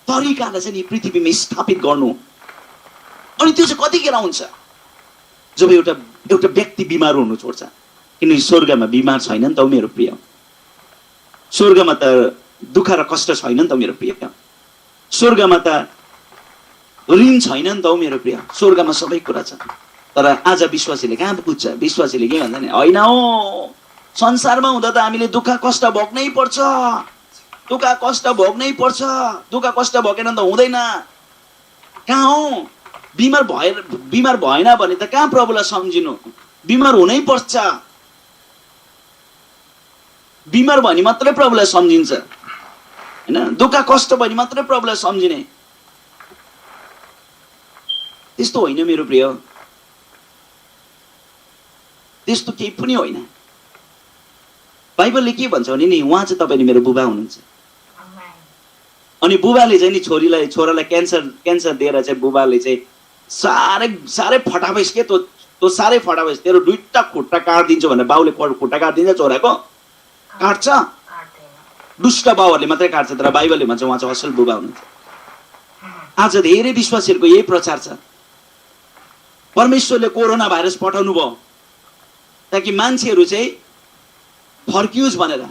तरिकालाई चाहिँ नि पृथ्वीमा स्थापित गर्नु। अनि त्यो चाहिँ कतिखेर हुन्छ? जब एउटा व्यक्ति बिमार हुनु छोड्छ। किनकि स्वर्गमा बिमार छैन नि त मेरो प्रिय। स्वर्गमा त दुःख र कष्ट छैन नि त मेरो प्रिय। स्वर्गमा त ऋण छैन नि त मेरो प्रिय। स्वर्गमा सबै कुरा छ। तर आज विश्वासीले कहाँ बुझ्छ? विश्वासीले के भन्छ नि, होइन हो, संसारमा हुँदा त हामीले दुःख कष्ट भोग्नै पर्छ, दुःख कष्ट भोग्नै पर्छ, दुःख कष्ट भोगेन त हुँदैन। कहाँ हो? बिमार भएन भने त कहाँ प्रभुलाई सम्झिनु? बिमार हुनै पर्छ। बिमार भने मात्रै प्रभुलाई सम्झिन्छ होइन, दुःख कष्ट भने मात्रै प्रभुलाई सम्झिने, त्यस्तो होइन मेरो प्रिय। त्यस्तो केही पनि होइन। बाइबलले के भन्छ भने नि उहाँ चाहिँ तपाईँ मेरो बुबा हुनुहुन्छ। अनि बुबाले चाहिँ नि छोरालाई क्यान्सर दिएर चाहिँ बुबाले चाहिँ साह्रै फटाबैस के त्यो साह्रै फटाबैस, तेरो 2टा खुट्टा काटिदिन्छु भनेर बाउले खुट्टा काटिदिन्छ छोराको? काट्छ? दुष्ट बाउहरूले मात्रै काट्छ। तर बाइबलले भन्छ उहाँ चाहिँ असल बुबा हुनुहुन्छ। आज धेरै विश्वासीहरूको यही प्रचार छ। परमेश्वरले कोरोना भाइरस पठाउनु भयो ताकि मान्छेहरू चाहिँ फर्कियोस् भनेर।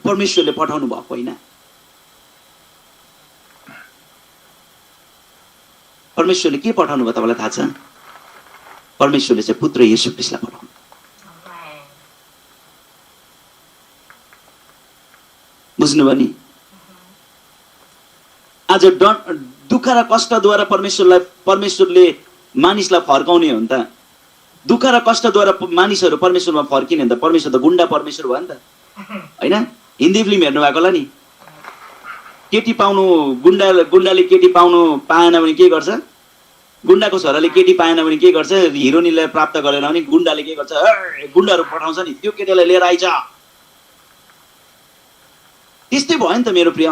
परमेश्वरले पठाउनु भएको होइन। परमेश्वरले के पठाउनु भयो तपाईँलाई थाहा छ? परमेश्वरले चाहिँ पुत्र येशू ख्रीष्टलाई पठाउनु। बुझ्नुभयो नि? आज दुःख र कष्टद्वारा परमेश्वरले मानिसलाई फर्काउने हो नि त। दुःख र कष्टद्वारा मानिसहरू परमेश्वरमा फर्किने हो नि त। परमेश्वर त गुन्डा परमेश्वर भयो नि त होइन? हिन्दी फिल्म हेर्नु भएको होला नि, केटी पाउनु गुन्डाले केटी पाउनु पाएन भने के गर्छ? गुन्डाको छोराले केटी पाएन भने के गर्छ? हिरोइनलाई प्राप्त गरेन भने गुन्डाले के गर्छ? गुन्डाहरू पठाउँछ नि, त्यो केटीलाई लिएर आइज। त्यस्तै भयो नि त मेरो प्रिय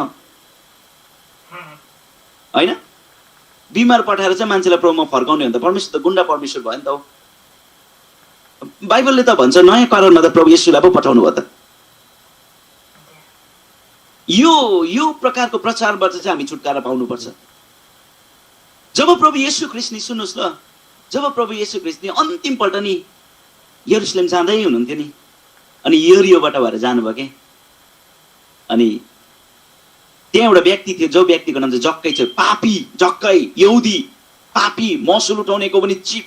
होइन? बिमार पठाएर चाहिँ मान्छेलाई प्रभुमा फर्काउने हो नि त। परमेश्वर त गुन्डा परमेश्वर भयो नि त। बाइबलले त भन्छ नयाँ करारमा त प्रभु येशूलाई पो पठाउनु भयो त। यो प्रकारको प्रचारबाट चाहिँ हामी छुटकारा पाउनुपर्छ। जब प्रभु येशू ख्रीष्ट नि, सुन्नुहोस् ल, जब प्रभु येशू ख्रीष्ट नि अन्तिम पल्ट नि यरुशलेम जाँदै हुनुहुन्थ्यो नि, अनि यरियोबाट भएर जानुभयो के। अनि त्यहाँ एउटा व्यक्ति थियो, जो व्यक्तिको नाम चाहिँ जक्कै थियो। पापी, जक्कै, यहुदी, पापी, महसुल उठाउनेको पनि चिप,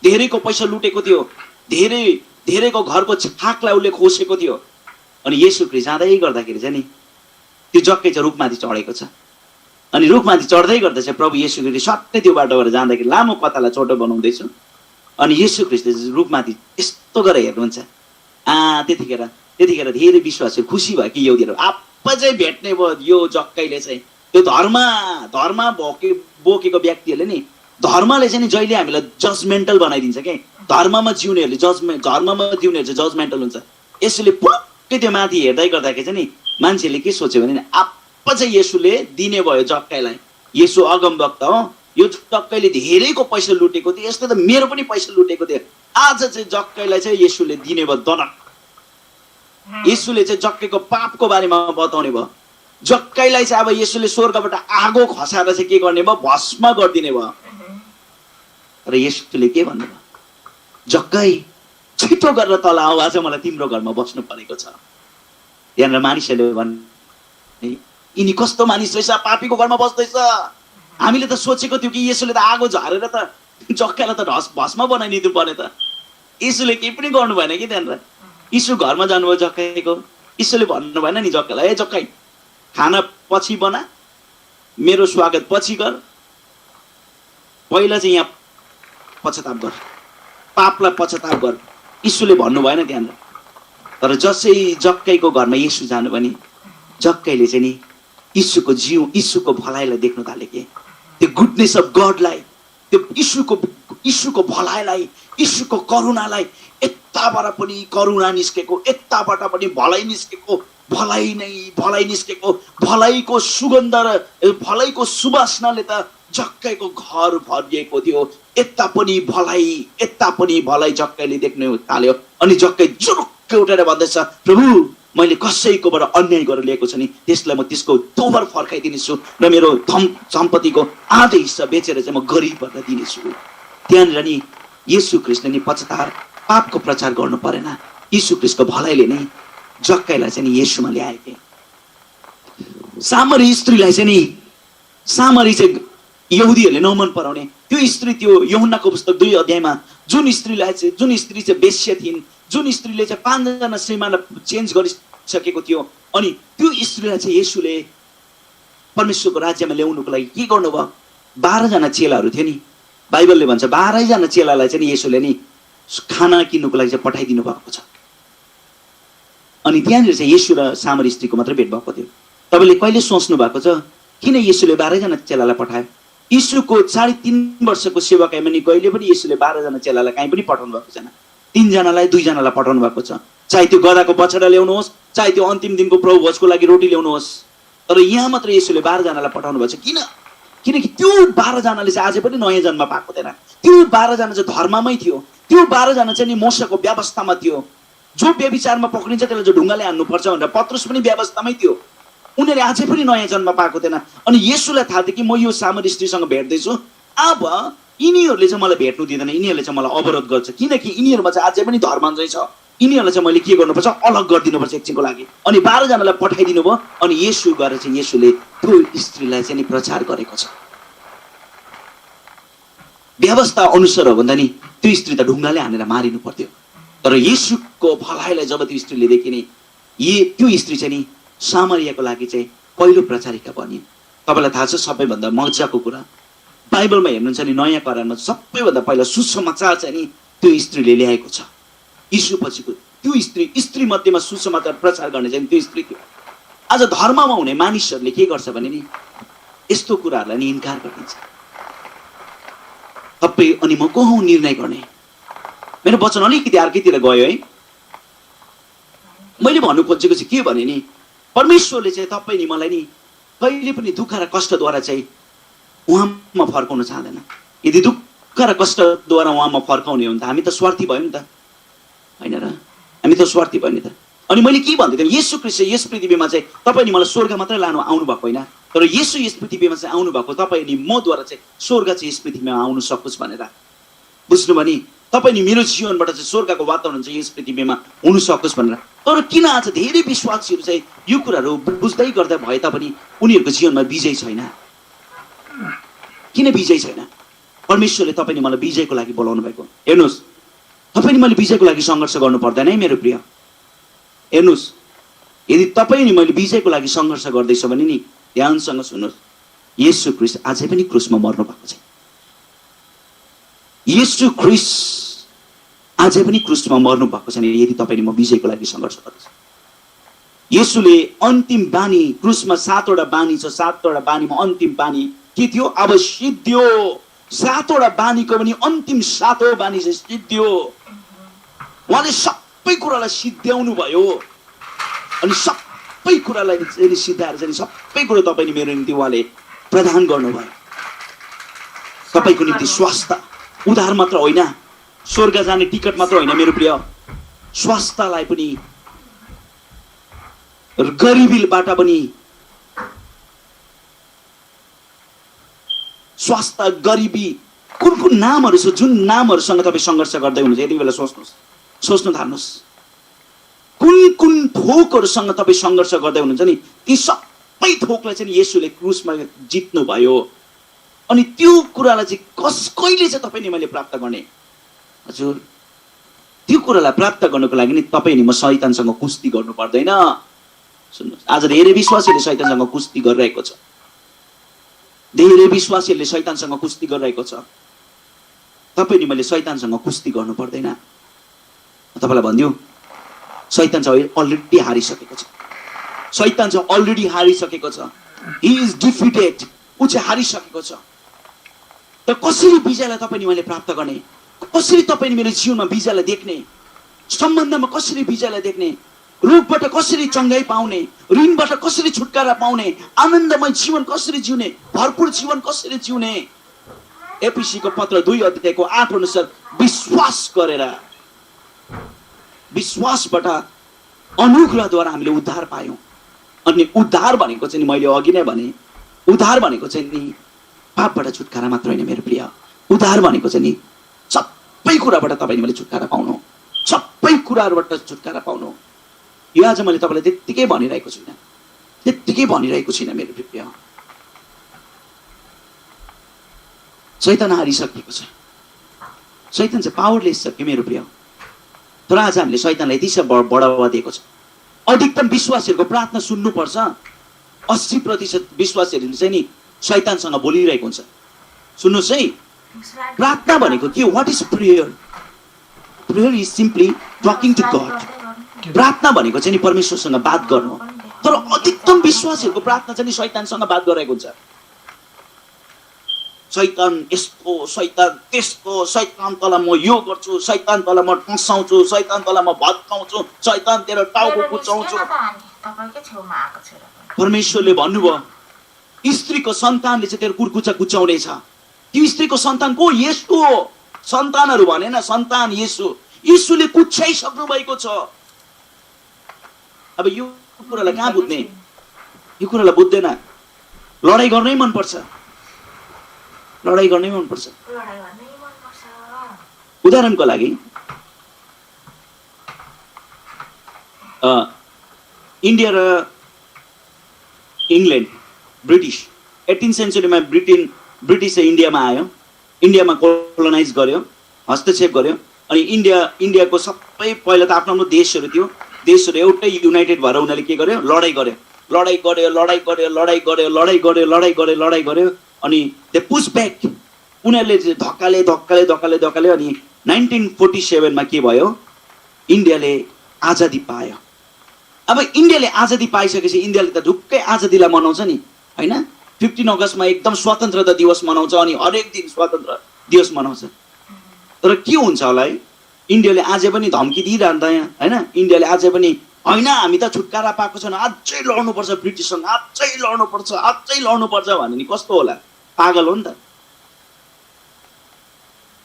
धेरैको पैसा लुटेको थियो, धेरैको घरको छाकलाई उसले खोसेको थियो। अनि येशू ख्रीष्ट जाँदै गर्दाखेरि चाहिँ नि त्यो जक्कै चाहिँ रुखमाथि चढेको छ। अनि रुखमाथि चढ्दै गर्दा चाहिँ प्रभु येशू ख्रीष्ट सट्टै त्यो बाटोबाट जाँदाखेरि लामो कथालाई छोटो बनाउँदैछु। अनि येशू ख्रीष्टले रुखमाथि यस्तो गरेर हेर्नुहुन्छ। त्यतिखेर धेरै विश्वासी खुसी भयो कि यहुदीहरू आप्पै चाहिँ भेट्ने भयो। यो जक्कैले चाहिँ त्यो धर्म बोकेको व्यक्तिहरूले नि, धर्मले चाहिँ नि जहिले हामीलाई जजमेन्टल बनाइदिन्छ के। धर्ममा जिउनेहरूले चाहिँ जजमेन्टल हुन्छ। यसुले पुलुक्कै त्यो माथि हेर्दै गर्दाखेरि चाहिँ नि मान्छेले के सोच्यो भने आप्पा चाहिँ येशूले दिने भयो जक्कैलाई। येशू अगमवक्ता हो, यो जक्कैले धेरैको पैसा लुटेको थियो, यस्तो त मेरो पनि पैसा लुटेको थियो। आज चाहिँ जक्कैलाई चाहिँ येशूले दिने भयो दनक। येशूले चाहिँ जक्कैको पापको बारेमा बताउने भयो। जक्कैलाई चाहिँ अब येशूले स्वर्गबाट आगो खसाएर चाहिँ के गर्ने भयो, भस्म गरिदिने भयो। र येशूले के भन्नुभयो, जक्कै छिटो गरेर तल आऊ, आज मलाई तिम्रो घरमा बस्नु परेको छ। त्यहाँनिर मानिसहरूले भने यिनी कस्तो मानिस रहेछ, पापीको घरमा बस्दैछ। हामीले त सोचेको थियो कि येशूले त आगो झरेर त जक्कैलाई त भस्म बनाइदिनु पर्ने त। येशूले केही पनि गर्नु भएन कि त्यहाँनिर। यीशु घरमा जानुभयो जक्कैको। यीशुले भन्नु भएन नि जक्कैलाई, ए जक्कै खाना पछि बना, मेरो स्वागत पछि गर, पहिला चाहिँ यहाँ पश्चाताप गर, पापलाई पश्चाताप गर। यीशुले भन्नु भएन त्यहाँनिर। तर जसै जक्कैको घरमा येशू जानु भने जक्कैले चाहिँ नि यीशुको भलाइलाई देख्न थाले के। त्यो गुडनेस अफ गडलाई, त्यो यीशुको भलाइलाई, यीशुको करुणालाई, यताबाट पनि करुणा निस्केको, यताबाट पनि भलाइ निस्केको, भलाइ निस्केको, भलाइको सुगन्ध र भलाइको सुवासनाले त जक्कैको घर भरिएको थियो। यता पनि भलाइ जक्कैले देख्न थाल्यो। अनि जक्कै जुरुक्कै उठेर भन्दैछ, प्रभु मैले कसैकोबाट अन्याय गरेर ल्याएको छ नि, त्यसलाई म त्यसको दोबर फर्काइदिनेछु र मेरो सम्पत्तिको आधा हिस्सा बेचेर चाहिँ म गरिबहरूलाई दिनेछु। त्यहाँनिर नि येशू ख्रीष्टले नि पश्चाताप, पापको प्रचार गर्नु परेन। येशू ख्रीष्टको भलाइले नै जक्कैलाई चाहिँ नि येशूमा ल्याए। सामरी स्त्रीलाई चाहिँ नि, सामरी चाहिँ यहुदीहरूले नमन पराउने त्यो स्त्री, त्यो यूहन्नाको पुस्तक 2 अध्यायमा जुन स्त्री चाहिँ वेश्या थिइन्, जुन स्त्रीले चाहिँ 5 जना श्रीमानलाई चेन्ज गरिसकेको थियो। अनि त्यो स्त्रीलाई चाहिँ येशूले परमेश्वरको राज्यमा ल्याउनुको लागि के गर्नुभयो, 12 जना चेलाहरू थियो नि। बाइबलले भन्छ 12 जना चेलालाई चाहिँ येशूले नि खाना किन्नुको लागि चाहिँ पठाइदिनु भएको छ। अनि त्यहाँनिर चाहिँ येशू र सामरी स्त्रीको मात्रै भेट भएको थियो। तपाईँले कहिले सोच्नु भएको छ किन येशूले 12 जना चेलालाई पठायो? यीशुको 3.5 वर्षको सेवाकाईमा नि कहिले पनि येशूले 12 जना चेलालाई कहीँ पनि पठाउनु भएको छैन। 3 जनालाई 2 जनालाई पठाउनु भएको छ। चाहे त्यो गधाको बछडा ल्याउनुहोस्, चाहे त्यो अन्तिम दिनको प्रभु भोजको लागि रोटी ल्याउनुहोस्। तर यहाँ मात्र येशूले 12 जनालाई पठाउनु भएको छ। किनकि त्यो 12 जनाले चाहिँ अझै पनि नयाँ जन्म पाएको थिएन। त्यो 12 जना चाहिँ धर्ममै थियो। त्यो 12 जना चाहिँ नि मोसेको व्यवस्थामा थियो। जो व्यभिचारमा पक्रिन्छ त्यसलाई जो ढुङ्गाले हान्नुपर्छ भनेर पत्रुस पनि व्यवस्थामै थियो। उनीहरूले अझै पनि नयाँ जन्म पाएको थिएन। अनि येशूलाई थाहा थियो कि म यो सामरी स्त्रीसँग भेट्दैछु, अब यिनीहरूले चाहिँ मलाई भेट्नु दिँदैन, यिनीहरूले चाहिँ मलाई अवरोध गर्छ, किनकि यिनीहरूमा चाहिँ अझै पनि धर्माञ्जय छ। यिनीहरूलाई चाहिँ मैले के गर्नुपर्छ, अलग गरिदिनुपर्छ एकछिनको लागि। अनि 12 जनालाई पठाइदिनु भयो। अनि येशू गएर चाहिँ येशूले त्यो स्त्रीलाई चाहिँ नि प्रचार गरेको छ। व्यवस्था अनुसार हो भन्दा नि त्यो स्त्री त ढुङ्गाले हानेर मारिनु पर्थ्यो। तर येशूको भलाइलाई जब त्यो स्त्रीले देखे नि, त्यो स्त्री चाहिँ नि सामरियाको लागि चाहिँ पहिलो प्रचारिका बनियो। तपाईँलाई थाहा छ सबैभन्दा मजाको कुरा, बाइबलमा हेर्नुहुन्छ नि नयाँ करारमा सबैभन्दा पहिला सुसमाचार चाहिँ नि त्यो स्त्रीले ल्याएको छ। यीशु पछिको त्यो स्त्री मध्येमा सुसमाचार प्रचार गर्ने चाहिँ त्यो स्त्री थियो। आज धर्ममा हुने मानिसहरूले के गर्छ भने नि यस्तो कुराहरूलाई नि इन्कार गरिदिन्छ। तपाईँ अनि म को हुँ निर्णय गर्ने? मेरो वचन अलिकति अर्कैतिर गयो है। मैले भन्नु खोजेको चाहिँ के भने नि परमेश्वरले चाहिँ तपाईँ नि मलाई नि कहिले पनि दुःख र कष्टद्वारा चाहिँ उहाँमा फर्काउन चाहँदैन। यदि दुःख र कष्टद्वारा उहाँमा फर्काउने हो भने त हामी त स्वार्थी भयो नि त, होइन र? हामी त स्वार्थी भयो नि त। अनि मैले के भन्दै थिएँ, येशू ख्रीष्ट यस पृथ्वीमा चाहिँ तपाईँ नि मलाई स्वर्ग मात्रै लानु आउनु भएको होइन, तर येशू यस पृथ्वीमा चाहिँ आउनु भएको तपाईँ नि मद्वारा चाहिँ स्वर्ग चाहिँ यस पृथ्वीमा आउनु सकोस् भनेर। बुझ्नु भने तपाईँ नि मेरो जीवनबाट चाहिँ स्वर्गको वातावरण चाहिँ यस पृथ्वीमा हुन सकोस् भनेर। तर किन आज धेरै विश्वासीहरू चाहिँ यो कुराहरू बुझ्दै गर्दा भए तापनि उनीहरूको जीवनमा विजय छैन? किन विजय छैन? परमेश्वरले तपाईँ नि मलाई विजयको लागि बोलाउनु भएको। हेर्नुहोस्, तपाईँ नि मैले विजयको लागि सङ्घर्ष गर्नु पर्दैन है मेरो प्रिय। हेर्नुहोस्, यदि तपाईँ नि मैले विजयको लागि सङ्घर्ष गर्दैछ भने नि ध्यानसँग सुन्नुहोस्, येशू ख्रीष्ट अझै पनि क्रुसमा मर्नु भएको छ। येशू ख्रीष्ट अझै पनि क्रुसमा मर्नु भएको छ नि यदि तपाईँ म विजयको लागि सङ्घर्ष गर्दैछ। येशूले अन्तिम बानी क्रुसमा 7वटा बानी छ, 7वटा बानीमा अन्तिम बानी के थियो? अब सिद्धियो। 7वटा बानीको पनि अन्तिम 7औं बानी चाहिँ सिद्धियो। उहाँले सबै कुरालाई सिद्ध्याउनु भयो अनि सबै कुरालाई चाहिँ सिद्धाएर चाहिँ सबै कुरो तपाईँ मेरो निम्ति उहाँले प्रदान गर्नुभयो। तपाईँको निम्ति स्वास्थ्य, उद्धार मात्र होइन, स्वर्ग जाने टिकट मात्र होइन मेरो प्रिय, स्वास्थ्यलाई पनि, गरिबीबाट पनि, स्वास्थ्य, गरिबी, कुन कुन नामहरू छ जुन नामहरूसँग तपाईँ सङ्घर्ष गर्दै हुनुहुन्छ यति बेला सोच्नुहोस्, सोच्न थाल्नुहोस्। कुन कुन थोकहरूसँग तपाईँ सङ्घर्ष गर्दै हुनुहुन्छ नि ती सबै थोकलाई चाहिँ येशूले क्रुसमा जित्नु भयो। अनि त्यो कुरालाई चाहिँ कहिले चाहिँ तपाईँ नि मैले प्राप्त गर्ने? हजुर, त्यो कुरालाई प्राप्त गर्नको लागि नि तपाईँ नि म शैतानसँग कुस्ती गर्नु पर्दैन। सुन्नुहोस्, आज धेरै विश्वासीहरूले शैतानसँग कुस्ती गरिरहेको छ। धेरै विश्वासीहरूले शैतानसँग कुस्ती गरिरहेको छ। तपाईँ नि मैले शैतानसँग कुस्ती गर्नु पर्दैन। तपाईँलाई भनिदिउँ, शैतान चाहिँ अलरेडी हारिसकेको छ। शैतान चाहिँ अलरेडी हारिसकेको छ। He is defeated. ऊ चाहिँ हारिसकेको छ। त कसरी विजयलाई तपाईँ नि मैले प्राप्त गर्ने? कसरी तपाईँ नि मेरो जीवनमा विजयलाई देख्ने? सम्बन्धमा कसरी विजयलाई देख्ने? रोगबाट कसरी चङ्गाई पाउने? ऋणबाट कसरी छुटकारा पाउने? आनन्दमय जीवन कसरी जिउने? भरपूर जीवन कसरी जिउने? एफिसीको पत्र 2:8 अनुसार विश्वास गरेर, विश्वासबाट अनुग्रहद्वारा हामीले उद्धार पायौँ। अनि उद्धार भनेको चाहिँ मैले अघि नै भने, उद्धार भनेको चाहिँ नि पापबाट छुटकारा मात्र होइन मेरो प्रिय। उद्धार भनेको चाहिँ नि सबै कुराबाट तपाईँले मैले छुटकारा पाउनु, सबै कुराहरूबाट छुटकारा पाउनु। यो आज मैले तपाईँलाई त्यत्तिकै भनिरहेको छुइनँ, त्यत्तिकै भनिरहेको छुइनँ मेरो प्रिय। शैतान हारिसकेको छ। शैतान चाहिँ पावरलेस छ कि मेरो प्रिय। तर आज हामीले शैतानलाई यति साह्रो बढावा दिएको छ। अधिकतम विश्वासीहरूको प्रार्थना सुन्नुपर्छ। 80% विश्वासीहरूले चाहिँ नि शैतानसँग बोलिरहेको हुन्छ। सुन्नुहोस् है, प्रार्थना भनेको के? What is prayer? Prayer is simply talking to God. प्रार्थना भनेको चाहिँ नि परमेश्वरसँग बात गर्नु। तर अधिकतम विश्वासीहरूको प्रार्थना चाहिँ नि शैतानसँग बात गरिरहेको हुन्छ। शैतान यस्तो, शैतान त्यस्तो, शैतान तँलाई म यो गर्छु, शैतान तँलाई म टसाउँछु, शैतान तँलाई म भत्काउँछु, शैतान तेरो टाउको कुचाउँछु। परमेश्वरले भन्नुभयो स्त्रीको सन्तानले चाहिँ तेरो कुर्कुचा कुचाउनेछ। त्यो स्त्रीको सन्तान को? येशू हो। सन्तानहरू भनेन, सन्तान येशू। येशूले कुचाइसक्नु भएको छ। अब यो कुरालाई कहाँ बुझ्ने? यो कुरालाई बुझ्दैन। लडाइँ गर्नै मनपर्छ, लडाइँ गर्नै मनपर्छ। उदाहरणको लागि इन्डिया र इङ्ल्यान्ड, ब्रिटिस 18 सेन्चुरीमा ब्रिटिस इन्डियामा आयो, इन्डियामा कोलोनाइज गर्यो, हस्तक्षेप गर्यो। अनि इन्डियाको सबै पहिला त आफ्नो आफ्नो देशहरू थियो, देशहरू एउटै युनाइटेड भएर उनीहरूले के गर्यो? लडाइँ गर्यो, लडाइँ गर्यो, लडाइँ गर्यो, लडाइँ गर्यो, लडाइँ गर्यो, लडाइँ गर्यो, लडाइँ गर्यो। अनि दे पुश ब्याक। उनीहरूले धक्काले धक्काले धक्काले धक्काले अनि 1947मा के भयो? इन्डियाले आजादी पायो। अब इन्डियाले आजादी पाइसकेपछि इन्डियाले त ढुक्कै आजादीलाई मनाउँछ नि, होइन? 15 अगस्तमा एकदम स्वतन्त्रता दिवस मनाउँछ अनि हरेक दिन स्वतन्त्र दिवस मनाउँछ। तर के हुन्छ होला है? इन्डियाले अझै पनि धम्की दिइरहँदा होइन? इन्डियाले अझै पनि होइन हामी त छुटकारा पाएको छैन, अझै लड्नुपर्छ ब्रिटिससँग, अझै लड्नुपर्छ, अझै लड्नुपर्छ भने नि कस्तो होला? पागल हो नि त।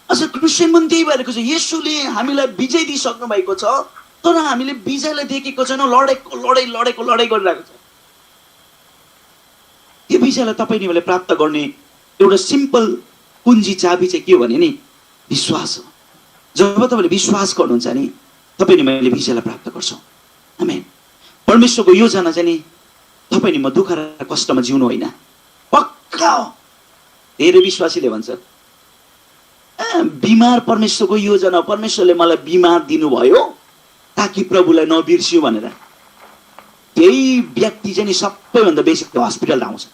अझ क्रिस्चियन पनि त्यही भइरहेको छ। येशूले हामीलाई विजय दिइसक्नु भएको छ, तर हामीले विजयलाई देखेको छैनौँ। लडेको लडाइँ गरिरहेको छ। त्यो विजयलाई तपाईँ मैले प्राप्त गर्ने एउटा सिम्पल कुञ्जी चाबी चाहिँ के हो भने नि विश्वास हो। जब तपाईँले विश्वास गर्नुहुन्छ नि तपाईँ मैले विजयलाई प्राप्त गर्छौँ। आमेन। परमेश्वरको योजना चाहिँ नि तपाईँ म दुःख र कष्टमा जिउनु होइन, पक्का हो। धेरै विश्वासीले भन्छ बिमार परमेश्वरको योजना, परमेश्वरले मलाई बिमार दिनुभयो ताकि प्रभुलाई नबिर्सियो भनेर। त्यही व्यक्ति चाहिँ नि सबैभन्दा बेसी हस्पिटल आउँछ।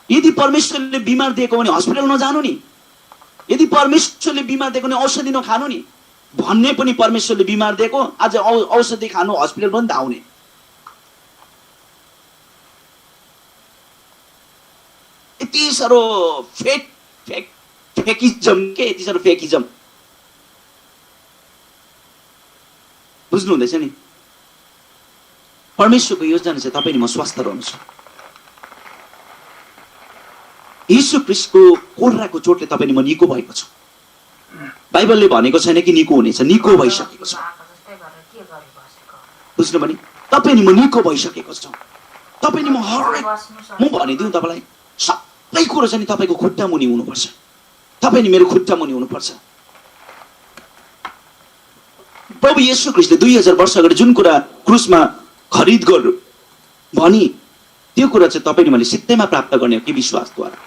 यदि परमेश्वरले बिमार दिएको भने हस्पिटल नजानु नि, यदि परमेश्वरले बिमार दिएको भने औषधि नखानु नि। भन्ने पनि परमेश्वरले बिमार दिएको, आज औषधि खानु हस्पिटल पनि धाउने। यति साह्रो फेकिजम के, यति साह्रो फेकिजम। बुझ्नु हुँदैछ नि? परमेश्वरको योजना चाहिँ तपाईँ म स्वस्थ रहनुहुन्छ। यीशु ख्रीष्टको कोर्राको चोटले तपाईँ म निको भएको छु। बाइबलले भनेको छैन कि निको हुनेछ, निको भइसकेको छ। बुझ्नु भने तपाईँ म निको भइसकेको छु। तपाईँ म हरेक म भनिदिउँ तपाईँलाई सबै कुरो चाहिँ तपाईँको खुट्टा मुनि हुनुपर्छ। तपाईँ मेरो खुट्टा मुनि हुनुपर्छ। प्रभु येशू ख्रीष्टले 2000 वर्ष अगाडि जुन कुरा क्रुसमा खरिद गर्नु भनी त्यो कुरा चाहिँ तपाईँ मैले सित्तैमा प्राप्त गर्ने हो कि विश्वासद्वारा?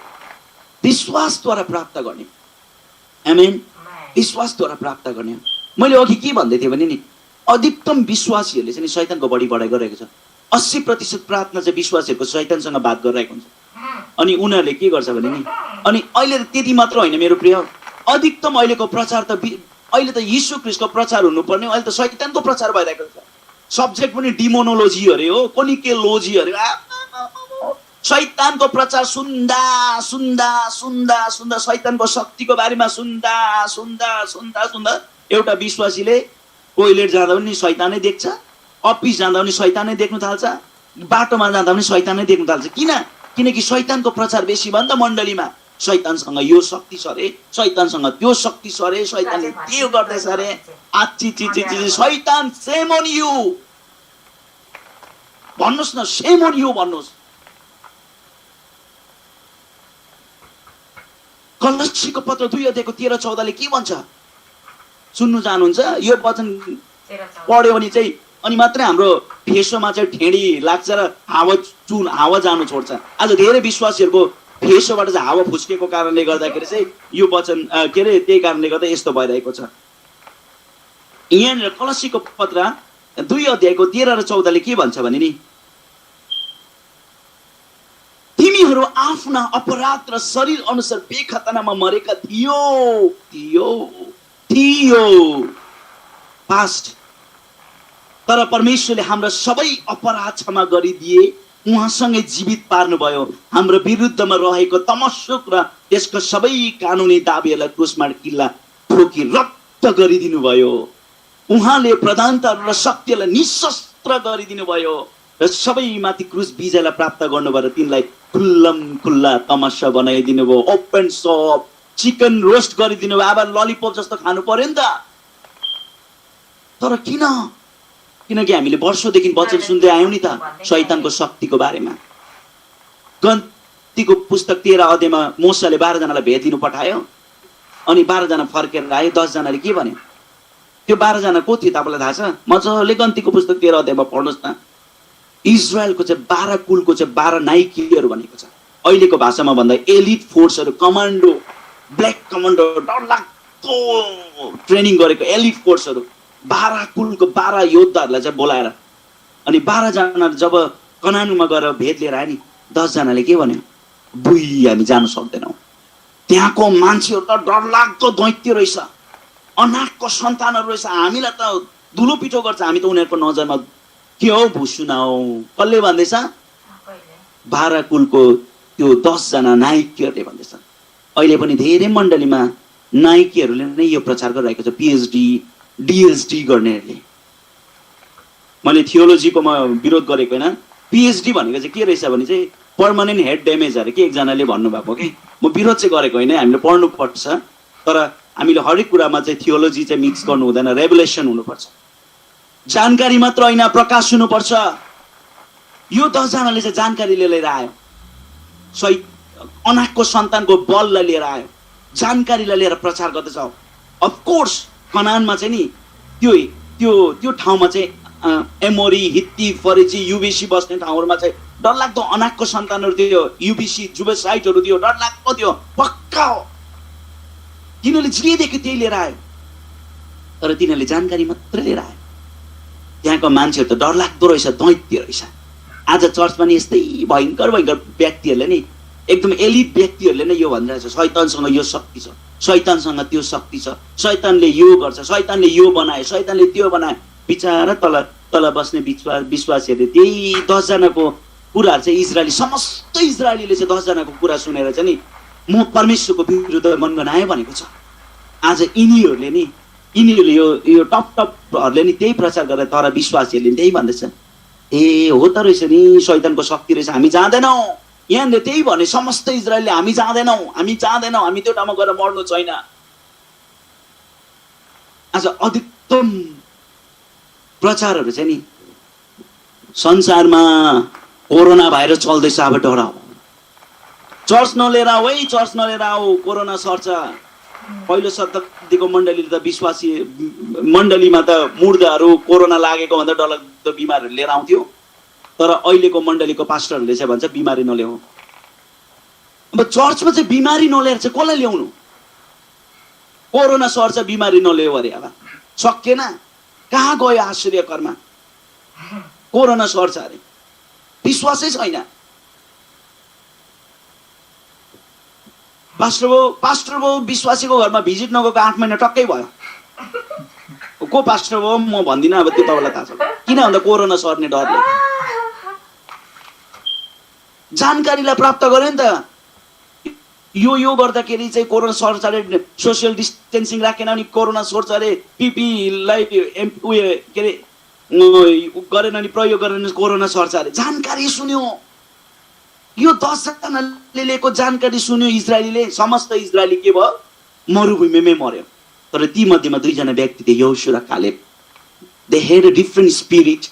विश्वासद्वारा प्राप्त गर्ने। आमेन। विश्वासद्वारा प्राप्त गर्ने। मैले अघि के भन्दै थिएँ भने नि अधिकतम विश्वासीहरूले चाहिँ शैतानको बढी बढाइ गरेको छ। 80% प्रार्थना चाहिँ विश्वासीहरूको शैतानसँग बात गरिरहेको हुन्छ। अनि उनीहरूले के गर्छ भने नि, अनि अहिले त्यति मात्र होइन मेरो प्रिय, अधिकतम अहिलेको प्रचार त अहिले त यीशु ख्रीष्टको प्रचार हुनुपर्ने, अहिले त शैतानको प्रचार भइरहेको छ। सब्जेक्ट पनि डिमोनोलोजी अरे हो, कुनै के लोजी अरे। शैतानको प्रचार सुन्दा सुन्दा सुन्दा सुन्दा शैतानको शक्तिको बारेमा सुन्दा सुन्दा सुन्दा सुन्दा एउटा विश्वासीले टोइलेट जाँदा पनि शैतानै देख्छ, अफिस जाँदा पनि शैतानै देख्नु थाल्छ, बाटोमा जाँदा पनि शैतानै देख्नु थाल्छ। किनकि शैतानको प्रचार बेसी भयो नि त मण्डलीमा। शैतानसँग यो शक्ति छ अरे, शैतानसँग त्यो शक्ति छ अरे, शैतानले त्यो गर्दैछ अरे। आची शैतान सेम अन यु भन्नुहोस् न, सेम अन यु भन्नुहोस्। कलस्सीको पत्र 2:13-14 के भन्छ सुन्नु चाहनुहुन्छ? यो वचन पढ्यो भने चाहिँ अनि मात्रै हाम्रो फेसोमा चाहिँ ठेडी लाग्छ र हावा जानु छोड्छ। आज धेरै विश्वासीहरूको फेसोबाट चाहिँ हावा फुस्केको कारणले गर्दाखेरि चाहिँ यो वचन के अरे त्यही कारणले गर्दा यस्तो भइरहेको छ। यहाँनिर कलस्सीको पत्र 2:13-14 के भन्छ भने नि, तिमीहरू आफ्ना अपराध र शरीर अनुसार बेखतनामा मरेका थियो पास्ट, तर परमेश्वरले हाम्रा सबै अपराध क्षमा गरिदिए, उहाँसँगै जीवित पार्नुभयो। हाम्रो विरुद्धमा रहेको तमस्सुक र त्यसको सबै कानुनी दाबीहरूलाई क्रुसमा किल्ला ठोकी रद्द गरिदिनु भयो। उहाँले प्रधानताहरू र शक्तिलाई निशस्त्र गरिदिनु भयो र सबैमाथि क्रुस विजयलाई प्राप्त गर्नुभयो। तिनलाई खुल्लम खुल्ला तमासा बनाइदिनु भयो। ओपन सप चिकन रोस्ट गरिदिनु भयो। अब ललिपप जस्तो खानु पर्यो नि त। तर किनकि हामीले वर्षौंदेखि वचन सुन्दै आयौं नि त शैतानको शक्तिको बारेमा। गन्तीको पुस्तक 13 अध्यायमा मोसाले 12 जनालाई भेट दिनु पठायो अनि 12 जना फर्केर आए। 10 जनाले के भन्यो? त्यो 12 जना को थियो तपाईलाई थाहा छ? मजाले गन्तीको पुस्तक 13 अध्यायमा पढ्नुस् न। इजरायलको चाहिँ 12 कुलको चाहिँ 12 नाइकीहरू भनेको छ। अहिलेको भाषामा भन्दा एलिट फोर्सहरू, कमान्डो, ब्ल्याक कमान्डो, डरलाग्दो ट्रेनिङ गरेको एलिट फोर्सहरू 12 कुलको 12 योद्धाहरूलाई चाहिँ बोलाएर अनि 12 जना जब कनानमा गएर भेट लिएर आए नि 10 जनाले के भन्यो? बुई हामी जान सक्दैनौँ। त्यहाँको मान्छेहरू त डरलाग्दो दैत्य रहेछ, अनाकको सन्तानहरू रहेछ, हामीलाई त धुलो पिठो गर्छ। हामी त उनीहरूको नजरमा के हो भुसुना हो। कसले भन्दैछ? 12 कुलको त्यो 10 जना नायकीहरूले भन्दैछ। अहिले पनि धेरै मण्डलीमा नायकीहरूले नै यो प्रचार गरिरहेको छ। पिएचडी डिएचडी गर्नेहरूले। मैले थियोलोजीको विरोध गरेको होइन। पिएचडी भनेको चाहिँ के रहेछ भने चाहिँ पर्मानेन्ट हेड ड्यामेज अरे के एकजनाले भन्नुभएको कि म विरोध चाहिँ गरेको होइन। हामीले पढ्नु पर्छ तर हामीले हरेक कुरामा चाहिँ थियोलोजी चाहिँ मिक्स गर्नु हुँदैन। रेभुलेसन हुनुपर्छ। जानकारी मात्र होइन, प्रकाश हुनुपर्छ। यो 10 जनाले चाहिँ जानकारी लिएर आयो। अनाकको सन्तानको बललाई लिएर आयो। जानकारीलाई लिएर प्रचार गर्दैछ। अफकोर्स कनानमा चाहिँ नि त्यो त्यो त्यो ठाउँमा चाहिँ एमोरी, हित्ती, फरेजी, युबिसी बस्ने ठाउँहरूमा चाहिँ डरलाग्दो अनाकको सन्तानहरू थियो, युबिसी जुबेसाइटहरू थियो, डरलाग्दो थियो, पक्का हो। तिनीहरूले जे देख्यो त्यही लिएर आयो, तर तिनीहरूले जानकारी मात्रै लिएर आयो। त्यहाँको मान्छेहरू त डरलाग्दो रहेछ, दैत्य रहेछ। आज चर्चमा नि यस्तै भयङ्कर भयङ्कर व्यक्तिहरूले नि, एकदम एलिट व्यक्तिहरूले नै यो भनिरहेछ, शैतानसँग यो शक्ति छ, शैतानसँग त्यो शक्ति छ, शैतानले यो गर्छ, शैतानले यो बनायो, शैतानले त्यो बनायो। बिचारा तल तल बस्ने विश्वासीहरूले त्यही 10 जनाको कुराहरू चाहिँ इजरायली, समस्त इजरायलीले चाहिँ 10 जनाको कुरा सुनेर चाहिँ नि म परमेश्वरको विरुद्ध मनगनाएँ भनेको छ। आज यिनीहरूले यो टपहरूले नि त्यही प्रचार गरेर, तर विश्वासीहरूले त्यही भन्दैछ, ए हो त रहेछ नि, शैतानको शक्ति रहेछ, हामी जाँदैनौँ। यहाँले त्यही भने समस्त इजरायलले, हामी जाँदैनौँ, हामी त्यो ठाउँमा गएर मर्नु छैन। आज अधिकतम प्रचारहरू चाहिँ नि संसारमा कोरोना भाइरस चल्दैछ, अब डराऊ, चर्च नलिएर आऊ है, चर्च नलिएर आऊ, कोरोना सर्छ। पहिलो शताब्दीको मण्डलीले त विश्वासी मण्डलीमा त मुर्दाहरू कोरोना लागेको भन्दा डरलाग्दो बिमारहरू लिएर आउँथ्यो, तर अहिलेको मण्डलीको पास्टरहरूले चाहिँ भन्छ बिमारी नल्याऊ। अब चर्चमा चाहिँ बिमारी नलिएर चाहिँ कसलाई ल्याउनु? कोरोना सर्छ, बिमारी नल्याऊ अरे। अब सकिएन, कहाँ गयो आश्चर्यकरमा? कोरोना सर्छ अरे, विश्वासै छैन। पास्टर बाबु विश्वासीको घरमा भिजिट नगएको 8 महिना टक्कै भयो। को पास्टर बाबु म भन्दिनँ, अब त्यो तपाईँलाई थाहा छ। किन भन्दा कोरोना सर्ने डरले। जानकारीलाई प्राप्त गर्यो नि त। यो गर्दाखेरि चाहिँ कोरोना सर्छ अरे, सोसियल डिस्टेन्सिङ राखेन अनि कोरोना सर्छ अरे, पिपीलाई उयो के अरे गरेन अनि प्रयोग गरेन कोरोना सर्छ अरे। जानकारी सुन्यो, यो 10 जनाले लिएको जानकारी सुन्यो इजरायलीले। समस्त इजरायली के भयो? मरुभूमिमै मर्यो। तर ती मध्येमा 2 जना व्यक्ति थिए, यहोशू र Caleb. They head a different spirit.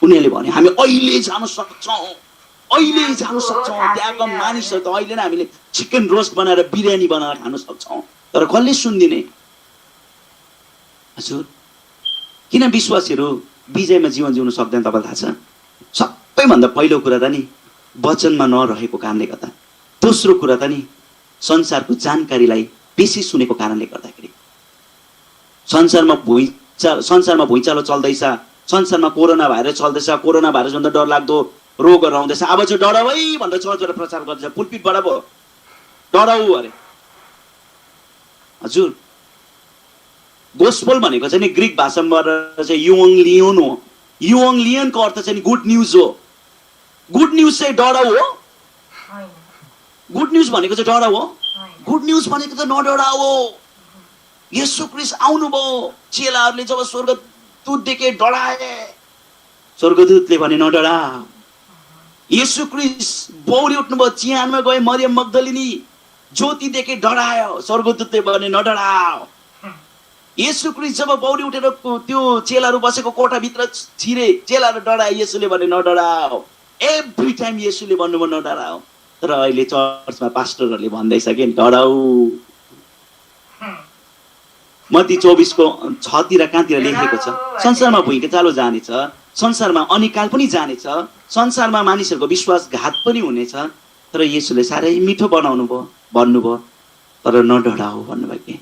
उनीहरूले भने हामी अहिले जान सक्छौँ, अहिले जान सक्छौँ। त्यहाँको मानिसहरू त अहिले नै हामीले चिकन रोस्ट बनाएर बिरयानी बनाएर खान सक्छौँ, तर कसले सुन्दिने? हजुर, किन विश्वासीहरू विजयमा जीवन जिउन सक्दैन तपाईँलाई थाहा छ? सबैभन्दा पहिलो कुरा त नि वचनमा नरहेको कारणले गर्दा। दोस्रो कुरा त नि संसारको जानकारीलाई बेसी सुनेको कारणले गर्दाखेरि। संसारमा भुइँचालो चल्दैछ, संसारमा कोरोना भाइरस चल्दैछ, कोरोना भाइरस भन्दा डरलाग्दो रोगहरू आउँदैछ। अब चाहिँ डराऊ है भनेर चर्चबाट प्रचार गर्दैछ, पुलपिटबाट पो डराऊ अरे। हजुर, गोस्पेल भनेको चाहिँ नि ग्रिक भाषाबाट चाहिँ युओङ्लियोन हो। युओङ्लियोनको अर्थ चाहिँ गुड न्युज हो। गुड न्युज चाहिँ डराउ हो? गुड न्युज भनेको चाहिँ डराउ हो? गुड न्युज भनेको त नडराउ हो। येशू ख्रीष्ट आउनुभयो, चेलाहरूले जब स्वर्गदूत देखे डराए, स्वर्गदूतले भने नडराउ। येशू ख्रीष्ट बौरी उठ्नुभयो, चिहानमा गए, मरियम मग्दलिनी ज्योति देखे डरायो, स्वर्गदूतले भने नडराउ। येशू ख्रीष्ट जब बौरी उठेर त्यो चेलाहरू बसेको कोठाभित्र छिरे, चेलाहरू डराए, येशूले भने नडराउ। एभ्री टाइम येशूले भन्नुभयो नडराउ। तर अहिले चर्चमा पास्टरहरूले भन्दैछ कि डराउ। मत्ती 24 को 6 तिर कहाँतिर लेखेको छ, संसारमा भुइँको चालो जानेछ, संसारमा अनिकाल पनि जानेछ, संसारमा मानिसहरूको विश्वासघात पनि हुनेछ, तर येशूले साह्रै मिठो बनाउनु भयो, भन्नुभयो तर नडराउ भन्नुभयो कि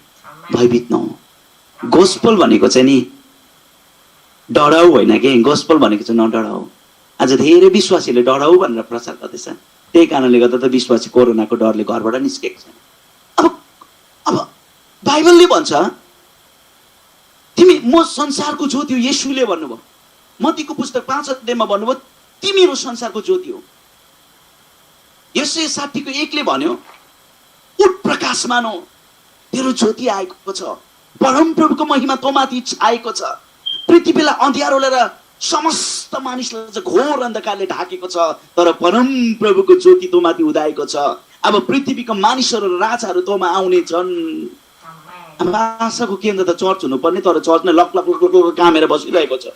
भयभीत नहौ। गोस्पेल भनेको चाहिँ नि डराउ होइन कि, गोस्पेल भनेको चाहिँ नडराउ। आज धेरै विश्वासीले डराउ भनेर प्रचार गर्दैछ, त्यही कारणले गर्दा त विश्वासी कोरोनाको डरले घरबाट निस्केको छैन। अब बाइबलले भन्छ तिमी म संसारको ज्योति हो, येशूले भन्नुभयो। मत्तीको पुस्तक 5 अध्यायमा भन्नुभयो तिमी मेरो संसारको ज्योति हो। यसै 60 को 1 ले भन्यो उठ प्रकाश मानो, तेरो ज्योति आएको छ, परमप्रभुको महिमा तँमाथि छाएको छ। पृथ्वीलाई अँध्यारोले र समस्त मानिसलाई चाहिँ घोर अन्धकारले ढाकेको छ, तर परमप्रभुको ज्योति तँमाथि उदाएको छ। अब पृथ्वीको मानिसहरू र राजाहरू तँमा आउने छन्। अब आशाको केन्द्र त चर्च हुनुपर्ने, तर चर्च नै लक लक लक लक कामेर बसिरहेको छ।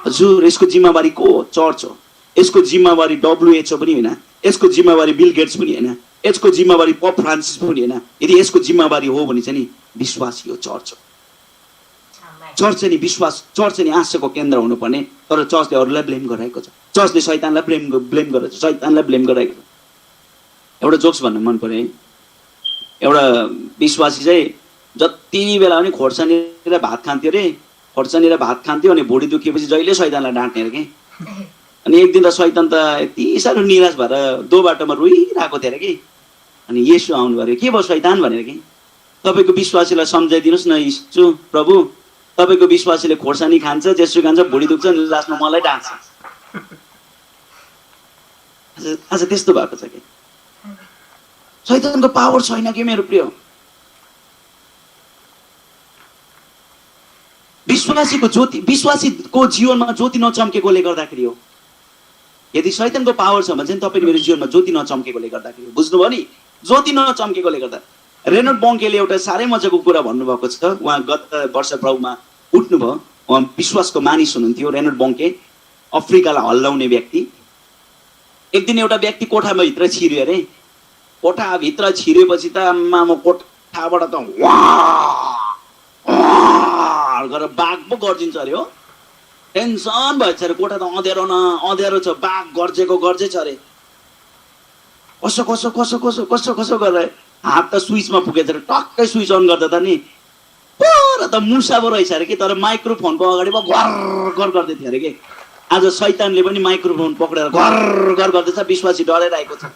हजुर, यसको जिम्मेवारी को हो? चर्च हो। यसको जिम्मेवारी WHO पनि होइन, यसको जिम्मेवारी बिल गेट्स पनि होइन, यसको जिम्मेवारी पोप फ्रान्सिस पनि होइन। यदि यसको जिम्मेवारी हो भने चाहिँ नि विश्वासी हो, चर्च हो। चर्च चाहिँ नि विश्वास, चर्च चाहिँ नि आशाको केन्द्र हुनुपर्ने। तर चर्चले अरूलाई ब्लेम गराएको छ, चर्चले शैतानलाई ब्लेम गरेको छ, शैतानलाई ब्लेम गराएको छ। एउटा जोक्स भन्नु मन पर्यो है। एउटा विश्वासी चाहिँ जति बेला पनि खोर्सानीर भात खान्थ्यो अरे, खोर्सानीर भात खान्थ्यो अनि भुँडी दुखेपछि जहिले शैतानलाई डाँट्ने अरे कि। अनि एक दिन त शैतान त यति साह्रो निराश भएर दो बाटोमा रोइरहेको थियो अरे कि। अनि येशू आउनु पर्यो, के भयो शैतान भनेर कि, तपाईँको विश्वासीलाई सम्झाइदिनुहोस् न यीशु प्रभु, तपाईँको विश्वासीले खोर्सानी खान्छ, जेसु खान्छ, भुँडी दुख्छ, लास्टमा मलाई डाँट्छ। आज त्यस्तो भएको छ कि शैतानको पावर छैन कि मेरो प्रिय। विश्वासीको ज्योति, विश्वासीको जीवनमा ज्योति नचम्केकोले गर्दाखेरि हो। यदि शैतानको पावर छ भने चाहिँ तपाईँको मेरो जीवनमा ज्योति नचम्केकोले गर्दाखेरि हो। बुझ्नुभयो नि, ज्योति नचम्केकोले गर्दा। रेनोल्ड बङ्केले एउटा साह्रै मजाको कुरा भन्नुभएको छ। उहाँ गत वर्ष प्रभुमा उठ्नुभयो। उहाँ विश्वासको मानिस हुनुहुन्थ्यो रेनोल्ड बङ्के, अफ्रिकालाई हल्लाउने व्यक्ति। एक दिन एउटा व्यक्ति कोठामा भित्र छिर्यो अरे। कोठाभित्र छिरेपछि त आमामा कोठाबाट त गरेर बाघ पो गर्जिन्छ अरे हो। टेन्सन भएछ अरे, कोठा त अँध्यारो न अँध्यारो छ, बाघ गर्जेको छ अरे। कसो कसो कसो कसो कसो कसो गरेर हात त स्विचमा पुगेछ अरे। टक्कै स्विच अन गर्दा त नि पुरा त मुसा पो रहेछ अरे कि। तर माइक्रोफोनको अगाडि पो घर घर गर्दै थियो अरे कि। आज शैतानले पनि माइक्रोफोन पक्रेर घर घर गर्दैछ, विश्वासी डरेर आएको छ।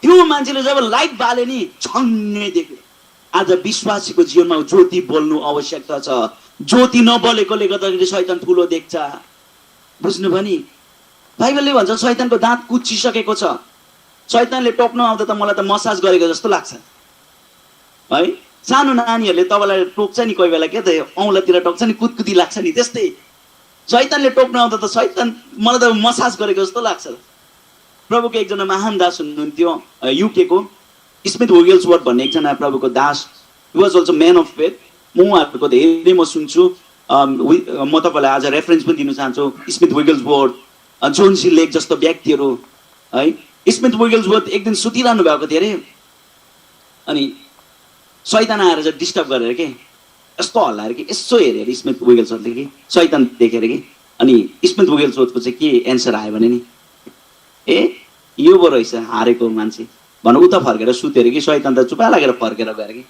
त्यो मान्छेले जब लाइट बाले नि छन्ने देख्यो। आज विश्वासीको जीवनमा ज्योति बोल्नु आवश्यकता छ। ज्योति नबलेकोले गर्दाखेरि शैतान ठुलो देख्छ। बुझ्नुभयो नि, बाइबलले भन्छ शैतानको दाँत कुच्चिसकेको छ। शैतानले टोक्न आउँदा त मलाई त मसाज गरेको जस्तो लाग्छ है। सानो नानीहरूले तपाईँलाई टोक्छ नि कोही बेला, के त औँलातिर टोक्छ नि, कुदकुदी लाग्छ नि, त्यस्तै शैतानले टोक्न आउँदा त शैतान मलाई त मसाज गरेको जस्तो लाग्छ। प्रभुको एकजना महान दास हुनुहुन्थ्यो युकेको, स्मिथ विगल्सवर्थ भन्ने एकजना प्रभुको दास। He was also man of faith. म उहाँहरूको धेरै म सुन्छु। म तपाईँलाई आज रेफरेन्स पनि दिन चाहन्छु। स्मिथ विगल्सवर्थ, जोन सी लेक जस्तो व्यक्तिहरू है। स्मिथ विगल्सवर्थ एक दिन सुतिरहनु भएको थियो अरे। अनि शैतान आएर चाहिँ डिस्टर्ब गरेर के यस्तो हल्लाएर कि यसो हेऱ्यो अरे स्मिथ विगल्सवर्थले कि शैतान देखेर कि। अनि स्मिथ विगल्सवर्थको चाहिँ के एन्सर आयो भने नि, ए यो पो रहेछ हारेको मान्छे भन, उता फर्केर सुत्यो अरे कि। शैतान त चुपा लागेर फर्केर गएर कि।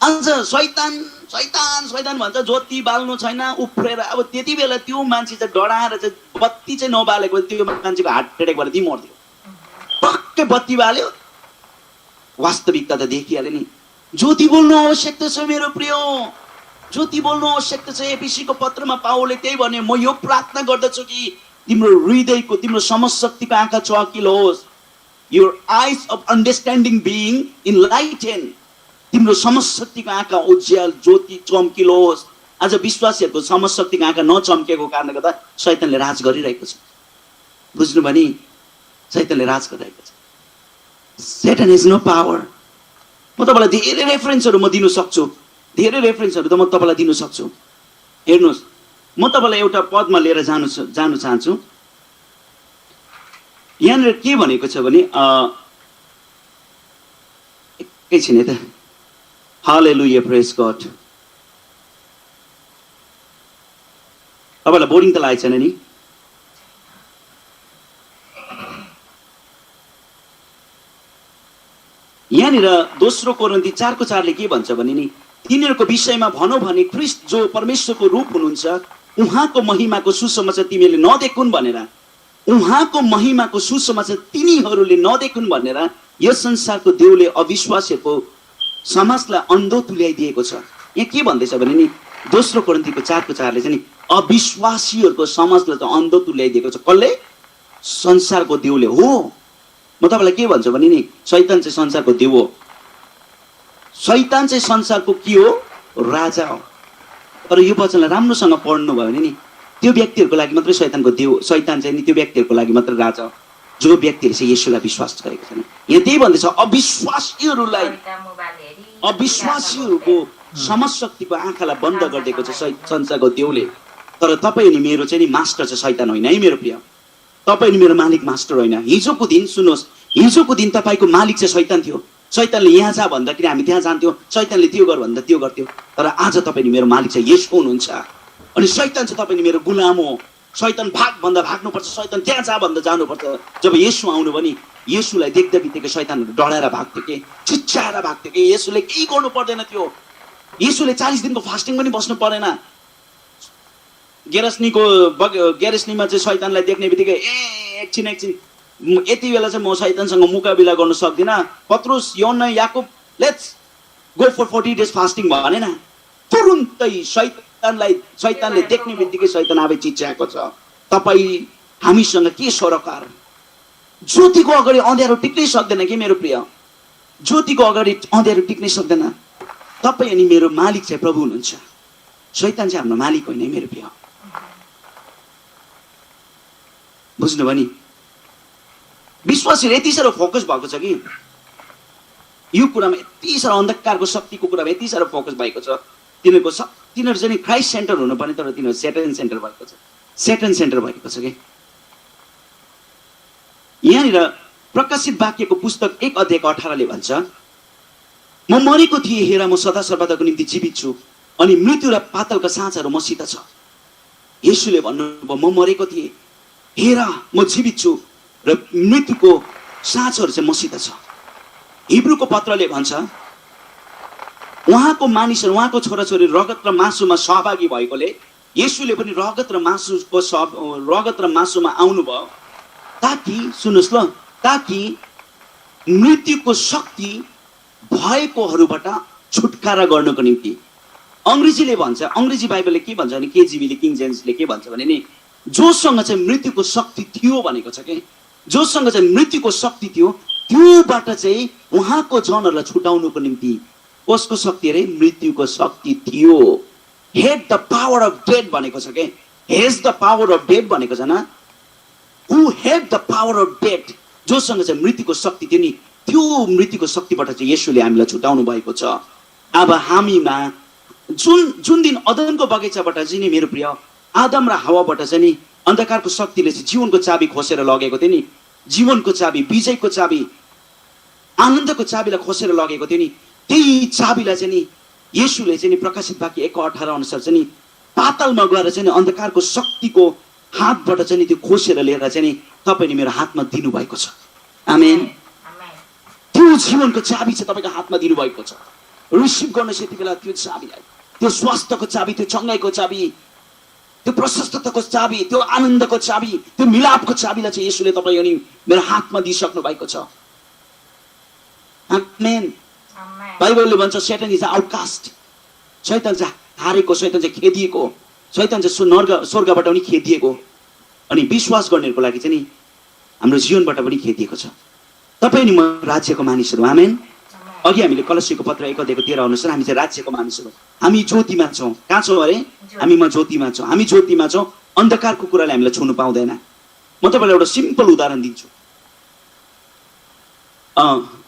अन्त शैतान शैतान शैतान भन्छ ज्योति बाल्नु छैन उफ्रेर। अब त्यति बेला त्यो मान्छे चाहिँ डराएर चाहिँ बत्ती चाहिँ नबालेको, त्यो मान्छेको हार्ट एटेक भएर ती मर्थ्यो। पक्कै बत्ती बाल्यो, वास्तविकता त देखिहाल्यो नि। ज्योति बोल्नु आवश्यकता छ मेरो प्रिय, ज्योति बोल्नु आवश्यकता छ। एफिसीको पत्रमा पावलले त्यही भने, म यो प्रार्थना गर्दछु कि तिम्रो हृदयको, तिम्रो समशक्तिको आँखा चकिलोस्। योर आइज अफ अन्डरस्ट्यान्डिङ बिइङ इनलाइटेन। तिम्रो समशक्तिको आँखा उज्याल, ज्योति चम्किलोस्। आज विश्वासीहरूको समशक्तिको आँखा नचम्केको कारणले गर्दा शैतानले राज गरिरहेको छ। बुझ्नुभयो नि, शैतानले राज गरिरहेको छ। Satan has no power। म तपाईँलाई धेरै रेफरेन्सहरू म दिनु सक्छु, धेरै रेफरेन्सहरू त म तपाईँलाई दिनु सक्छु। हेर्नुहोस्, म तपाईँलाई एउटा पदमा लिएर जानु चाहन्छु। यहाँनिर के भनेको छ भने, एकैछिन है त। हालेलुया, प्रेज गॉड। तपाईँलाई बोरिङ त लागेको छैन नि? यहाँनिर दोस्रो कोरिन्थी 4:4 के भन्छ भने नि, तिनीहरूको विषयमा भनौँ भने ख्रीष्ट जो परमेश्वरको रूप हुनुहुन्छ, उहाँको महिमाको सुसमाचार तिमीहरूले नदेखुन् भनेर, उहाँको महिमाको सुसमाचार तिनीहरूले नदेखुन् भनेर यस संसारको देवले अविश्वासीहरूको समाजलाई अन्धो तुल्याइदिएको छ। यहाँ के भन्दैछ भने नि, दोस्रो कोरिन्थीको 4:4 चाहिँ नि अविश्वासीहरूको समाजलाई त अन्धो तुल्याइदिएको छ। कसले? संसारको देवले हो। म तपाईँलाई के भन्छु भने नि, शैतान चाहिँ संसारको देव हो। शैतान चाहिँ संसारको के हो? राजा हो। तर यो वचनलाई राम्रोसँग पढ्नु भयो भने नि, त्यो व्यक्तिहरूको लागि मात्रै शैतानको देव, शैतान चाहिँ नि त्यो व्यक्तिहरूको लागि मात्रै राजा हो जो व्यक्तिहरूले चाहिँ येशूलाई विश्वास गरेको छैन। यहाँ त्यही भन्दैछ, अविश्वासीहरूलाई, अविश्वासीहरूको समशक्तिको आँखालाई बन्द गरिदिएको छ संसारको देवले। तर तपाईँ अनि मेरो चाहिँ नि मास्टर चाहिँ शैतान होइन है मेरो प्रिय। तपाईँ अनि मेरो मालिक मास्टर होइन। हिजोको दिन सुन्नुहोस्, हिजोको दिन तपाईँको मालिक चाहिँ शैतान थियो। शैतानले यहाँ जा भन्दाखेरि हामी त्यहाँ जान्थ्यौँ, शैतानले त्यो गर भन्दा त्यो गर्थ्यौँ। तर आज तपाईँ नि मेरो मालिक चाहिँ येशू हुनुहुन्छ अनि शैतान चाहिँ तपाईँ नि मेरो गुलाम हो। शैतान भाग भन्दा भाग्नुपर्छ, शैतान त्यहाँ जा भन्दा जानुपर्छ। जब येशू आउनु भने येशूलाई देख्दा बित्तिकै शैतानहरू डराएर भाग्थ्यो के, चिच्चाएर भाग्थ्यो कि। येशूले केही गर्नु पर्दैन थियो। येशूले 40 दिनको फास्टिङ पनि बस्नु परेन। गेरस्नीमा चाहिँ शैतानलाई देख्ने बित्तिकै एकछिन यति बेला चाहिँ म शैतानसँग मुकाबिला गर्न सक्दिनँ, पत्रुस यौन याकुब let's go for 40 days fasting भनेन। तुरुन्तै शैतानले देख्ने बित्तिकै शैतान आफै चिच्याएको छ। तपाईँ हामीसँग के सरोकार? ज्योतिको अगाडि अँध्यारो टिक्नै सक्दैन कि मेरो प्रिय, ज्योतिको अगाडि अँध्यारो टिक्नै सक्दैन। तपाईँ अनि मेरो मालिक चाहिँ प्रभु हुनुहुन्छ, शैतान चाहिँ हाम्रो मालिक होइन है मेरो प्रिय। बुझ्नुभयो नि? विश्वासीहरू यति साह्रो फोकस भएको छ कि यो कुरामा, यति साह्रो अन्धकारको शक्तिको कुरामा यति साह्रो फोकस भएको छ। तिनीहरू चाहिँ क्राइस्ट सेन्टर हुनुपर्ने, तर तिनीहरू सेटन सेन्टर भएको छ, सेटन सेन्टर भएको छ कि। यहाँनिर प्रकाशित वाक्यको पुस्तक 1:18 भन्छ, म मरेको थिएँ, हेर म सदा सर्वदाको निम्ति जीवित छु अनि मृत्यु र पातालका साँचहरू मसित छ। येशूले भन्नुभयो म मरेको थिएँ, हेर म जीवित छु र मृत्युको साँचहरू चाहिँ मसित छ। हिब्रूको पत्रले भन्छ, उहाँको मानिसहरू, उहाँको छोराछोरी रगत र मासुमा सहभागी भएकोले येशूले पनि रगत र मासुमा आउनुभयो ताकि, सुन्नुहोस् ल, ताकि मृत्युको शक्ति भएकोहरूबाट छुटकारा गर्नको निम्ति। अङ्ग्रेजीले भन्छ, अङ्ग्रेजी बाइबलले के भन्छ भने, केजीबीले, किङ जेम्सले के भन्छ भने नि, जोसँग चाहिँ मृत्युको शक्ति थियो भनेको छ कि, जोसँग चाहिँ मृत्युको शक्ति थियो त्योबाट चाहिँ उहाँको जनहरूलाई छुटाउनुको निम्ति। कसको शक्ति अरे? मृत्युको शक्ति थियो। Had the power of death भनेको छ के, has the power of death भनेको छ न। Who had the power of death, जोसँग चाहिँ मृत्युको शक्ति थियो नि, त्यो मृत्युको शक्तिबाट चाहिँ येशूले हामीलाई छुटाउनु भएको छ। अब हामीमा जुन दिन अदनको बगैँचाबाट चाहिँ नि मेरो प्रिय, आदम र हावाबाट चाहिँ नि अन्धकारको शक्तिले चाहिँ जीवनको चाबी खोसेर लगेको थियो नि, जीवनको चाबी, विजयको चाबी, आनन्दको चाबीलाई खोसेर लगेको थियो नि, त्यही चाबीलाई चाहिँ नि येशूले चाहिँ नि प्रकाशित वाक्य 1:18 अनुसार चाहिँ नि पातालमा गएर चाहिँ नि अन्धकारको शक्तिको हातबाट चाहिँ नि त्यो खोसेर लिएर चाहिँ नि तपाईँ नि मेरो हातमा दिनुभएको छ। आमेन। त्यो जीवनको चाबी चाहिँ तपाईँको हातमा दिनुभएको छ। रिसिभ गर्नुहोस् यति बेला त्यो चाबीलाई, त्यो स्वास्थ्यको चाबी, त्यो चङ्गाइको चाबी, त्यो प्रशस्तताको चाबी, त्यो आनन्दको चाबी, त्यो मिलापको चाबीलाई चाहिँ येशूले तपाईँ अनि मेरो हातमा दिइसक्नु भएको छ। आमेन। बाइबलले भन्छ सैतान इज आउटकास्ट, शैतान चाहिँ हारेको, शैतान चाहिँ खेदिएको, शैतान चाहिँ स्वर्गबाट पनि खेदिएको अनि विश्वास गर्नेहरूको लागि चाहिँ नि हाम्रो जीवनबाट पनि खेदिएको छ। तपाईँ नि म राज्यको मानिसहरू। आमेन। अघि हामीले कलसीको पत्र 1:13 अनुसार हामी चाहिँ राज्यको मानिसहरू, हामी ज्योतिमा छौँ। कहाँ छौँ अरे? हामीमा ज्योतिमा छौँ, हामी ज्योतिमा छौँ। अन्धकारको कुराले हामीलाई छुनु पाउँदैन। म तपाईँलाई एउटा सिम्पल उदाहरण दिन्छु।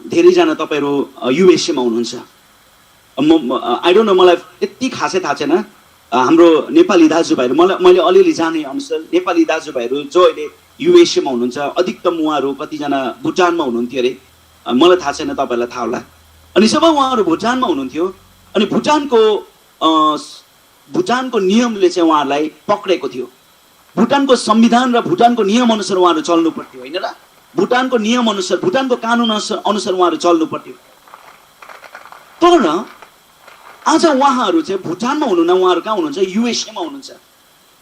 धेरैजना तपाईँहरू युएसएमा हुनुहुन्छ, आई डोन्ट नो, मलाई त्यति खासै थाहा छैन। हाम्रो नेपाली दाजुभाइहरू, मैले अलिअलि जाने अनुसार नेपाली दाजुभाइहरू जो अहिले युएसएमा हुनुहुन्छ, अधिकतम उहाँहरू कतिजना भुटानमा हुनुहुन्थ्यो अरे, मलाई थाहा छैन, तपाईँहरूलाई थाहा होला। अनि जब उहाँहरू भुटानमा हुनुहुन्थ्यो अनि भुटानको नियमले चाहिँ उहाँहरूलाई पक्रेको थियो। भुटानको संविधान र भुटानको नियम अनुसार उहाँहरू चल्नु पर्थ्यो, होइन र? भुटानको नियम अनुसार, भुटानको कानुन अनुसार उहाँहरू चल्नु पर्थ्यो। तर आज उहाँहरू चाहिँ भुटानमा हुनुहुन्न, उहाँहरू कहाँ हुनुहुन्छ? युएसएमा हुनुहुन्छ।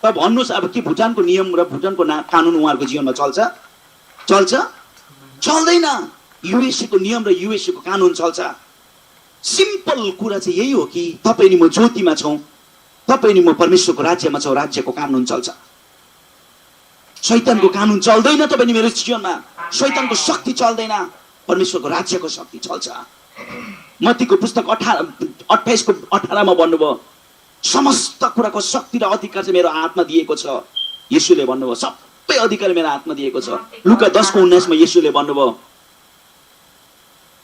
त भन्नुहोस् अब के भुटानको नियम र भुटानको कानुन उहाँहरूको जीवनमा चल्छ? चल्दैन। युएसएको नियम र युएसएको कानुन चल्छ। सिम्पल कुरा चाहिँ यही हो कि तपाईँ नि म ज्योतिमा छौँ, तपाईँ नि म परमेश्वरको राज्यमा छौँ, राज्यको कानुन चल्छ। शैतानको कानुन चल्दैन तपाईँ नि मेरो जीवनमा, शैतानको शक्ति चल्दैन, परमेश्वरको राज्यको शक्ति चल्छ। मत्तीको पुस्तक 28:18 भन्नुभयो, समस्त कुराको शक्ति र अधिकार चाहिँ मेरो हातमा दिएको छ। येशूले भन्नुभयो सबै अधिकार मेरो हातमा दिएको छ। लुका 10:19 येशूले भन्नुभयो,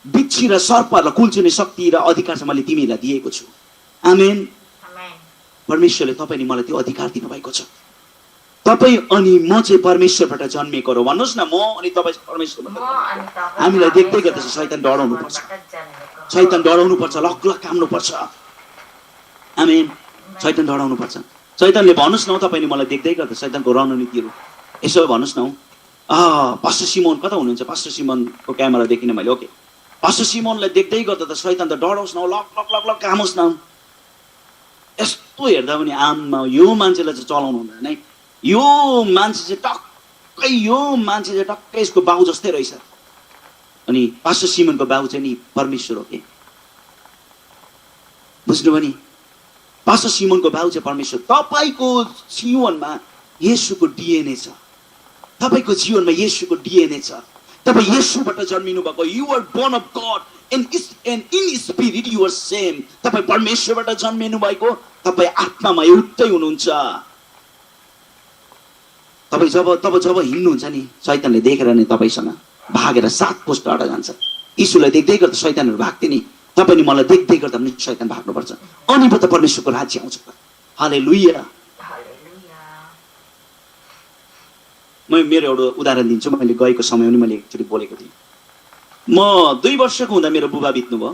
बिच्छी र सर्पहरूलाई कुल्चिने शक्ति र अधिकार चाहिँ मैले तिमीलाई दिएको छु। आमेन। परमेश्वरले तपाईँ नि मलाई त्यो अधिकार दिनुभएको छ। तपाईँ अनि म चाहिँ परमेश्वरबाट जन्मिएको हो भन्नुहोस् न। म अनि तपाईँ परमेश्वरबाट। हामीलाई देख्दै गर्दैछ शैतान डराउनु पर्छ, शैतान डराउनु पर्छ, लक लक काम्नुपर्छ। आमेन। शैतान डराउनु पर्छ। शैतानले भन्नुहोस् न, तपाईँले मलाई देख्दै गर्दा शैतानको रणनीतिहरू यसो भन्नुहोस् न। पास्टर सिमोन कता हुनुहुन्छ? पास्टर सिमोनको क्यामेरा देखिन मैले। ओके, पास्टर सिमोनलाई देख्दै गर्दा त शैतान त डराओस् न, लक लक लक लक कामोस् न। यस्तो हेर्दा पनि आमा यो मान्छेलाई चाहिँ चलाउनु हुँदैन है। यो मान्छे चाहिँ टक्कै, यो मान्छे चाहिँ टक्कै यसको बाउ जस्तै रहेछ। अनि पास्टर सिमोनको बाउ चाहिँ नि परमेश्वर हो के, बुझ्नुभयो नि? पास्टर सिमोनको बाउ चाहिँ परमेश्वर। तपाईँको जीवनमा येशूको डिएनए छ, तपाईँको जीवनमा येशूको डिएनए छ। तपाईँ येशूबाट जन्मिनु भएको। You are born of God and in spirit you are same. तपाईँ परमेश्वरबाट जन्मिनु भएको, तपाईँ आत्मामा एउटै हुनुहुन्छ। तपाईँ जब हिँड्नुहुन्छ नि, शैतानले देखेर नि तपाईँसँग भागेर 7 कोस टाढा जान्छ। यीशुलाई देख्दै गर्दा शैतानहरू भाग्थे नि, तपाईँ नि मलाई देख्दै गर्दा पनि शैतान भाग्नुपर्छ। अनि त परमेश्वरको राज्य आउँछ। हालेलुया। म मेरो एउटा उदाहरण दिन्छु। मैले गएको समय पनि मैले एकचोटि बोलेको थिएँ। म 2 वर्षको हुँदा मेरो बुबा बित्नुभयो।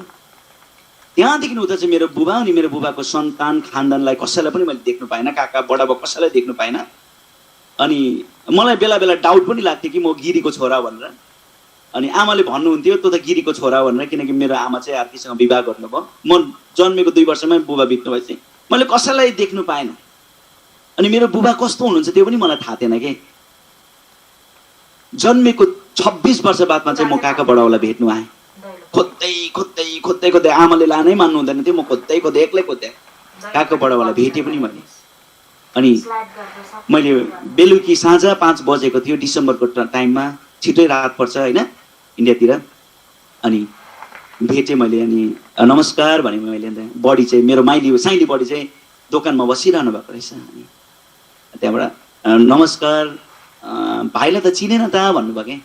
त्यहाँदेखि उता चाहिँ मेरो बुबा अनि मेरो बुबाको सन्तान खानदानलाई कसैलाई पनि मैले देख्नु पाएन, काका बडाबा कसैलाई देख्नु पाएन। अनि मलाई बेला बेला डाउट पनि लाग्थ्यो कि म गिरीको छोरा भनेर। अनि आमाले भन्नुहुन्थ्यो तँ त गिरीको छोरा भनेर, किनकि मेरो आमा चाहिँ अर्कीसँग विवाह गर्नुभयो। म जन्मेको 2 वर्षमै बुबा बित्नु भएपछि मैले कसैलाई देख्नु पाएन। अनि मेरो बुबा कस्तो हुनुहुन्छ त्यो पनि मलाई थाहा थिएन के। जन्मेको 26 वर्ष बादमा चाहिँ म काका बडाउलाई भेट्नु आएँ। खोज्दै आमाले लानै मान्नु हुँदैन थियो। म खोज्दै एक्लै खोज्दै काका बडाउलाई भेटेँ पनि मैले। अनि मैले बेलुकी साँझ 5 बजेको थियो, डिसेम्बरको टाइममा, छिटै रात पर्छ होइन इन्डियातिर। अनि भेटेँ मैले। अनि नमस्कार भने मैले। बडी चाहिँ मेरो साइली बडी चाहिँ दोकानमा बसिरहनु भएको रहेछ। अनि त्यहाँबाट नमस्कार भाइलाई त चिनेन त भन्नुभयो कि।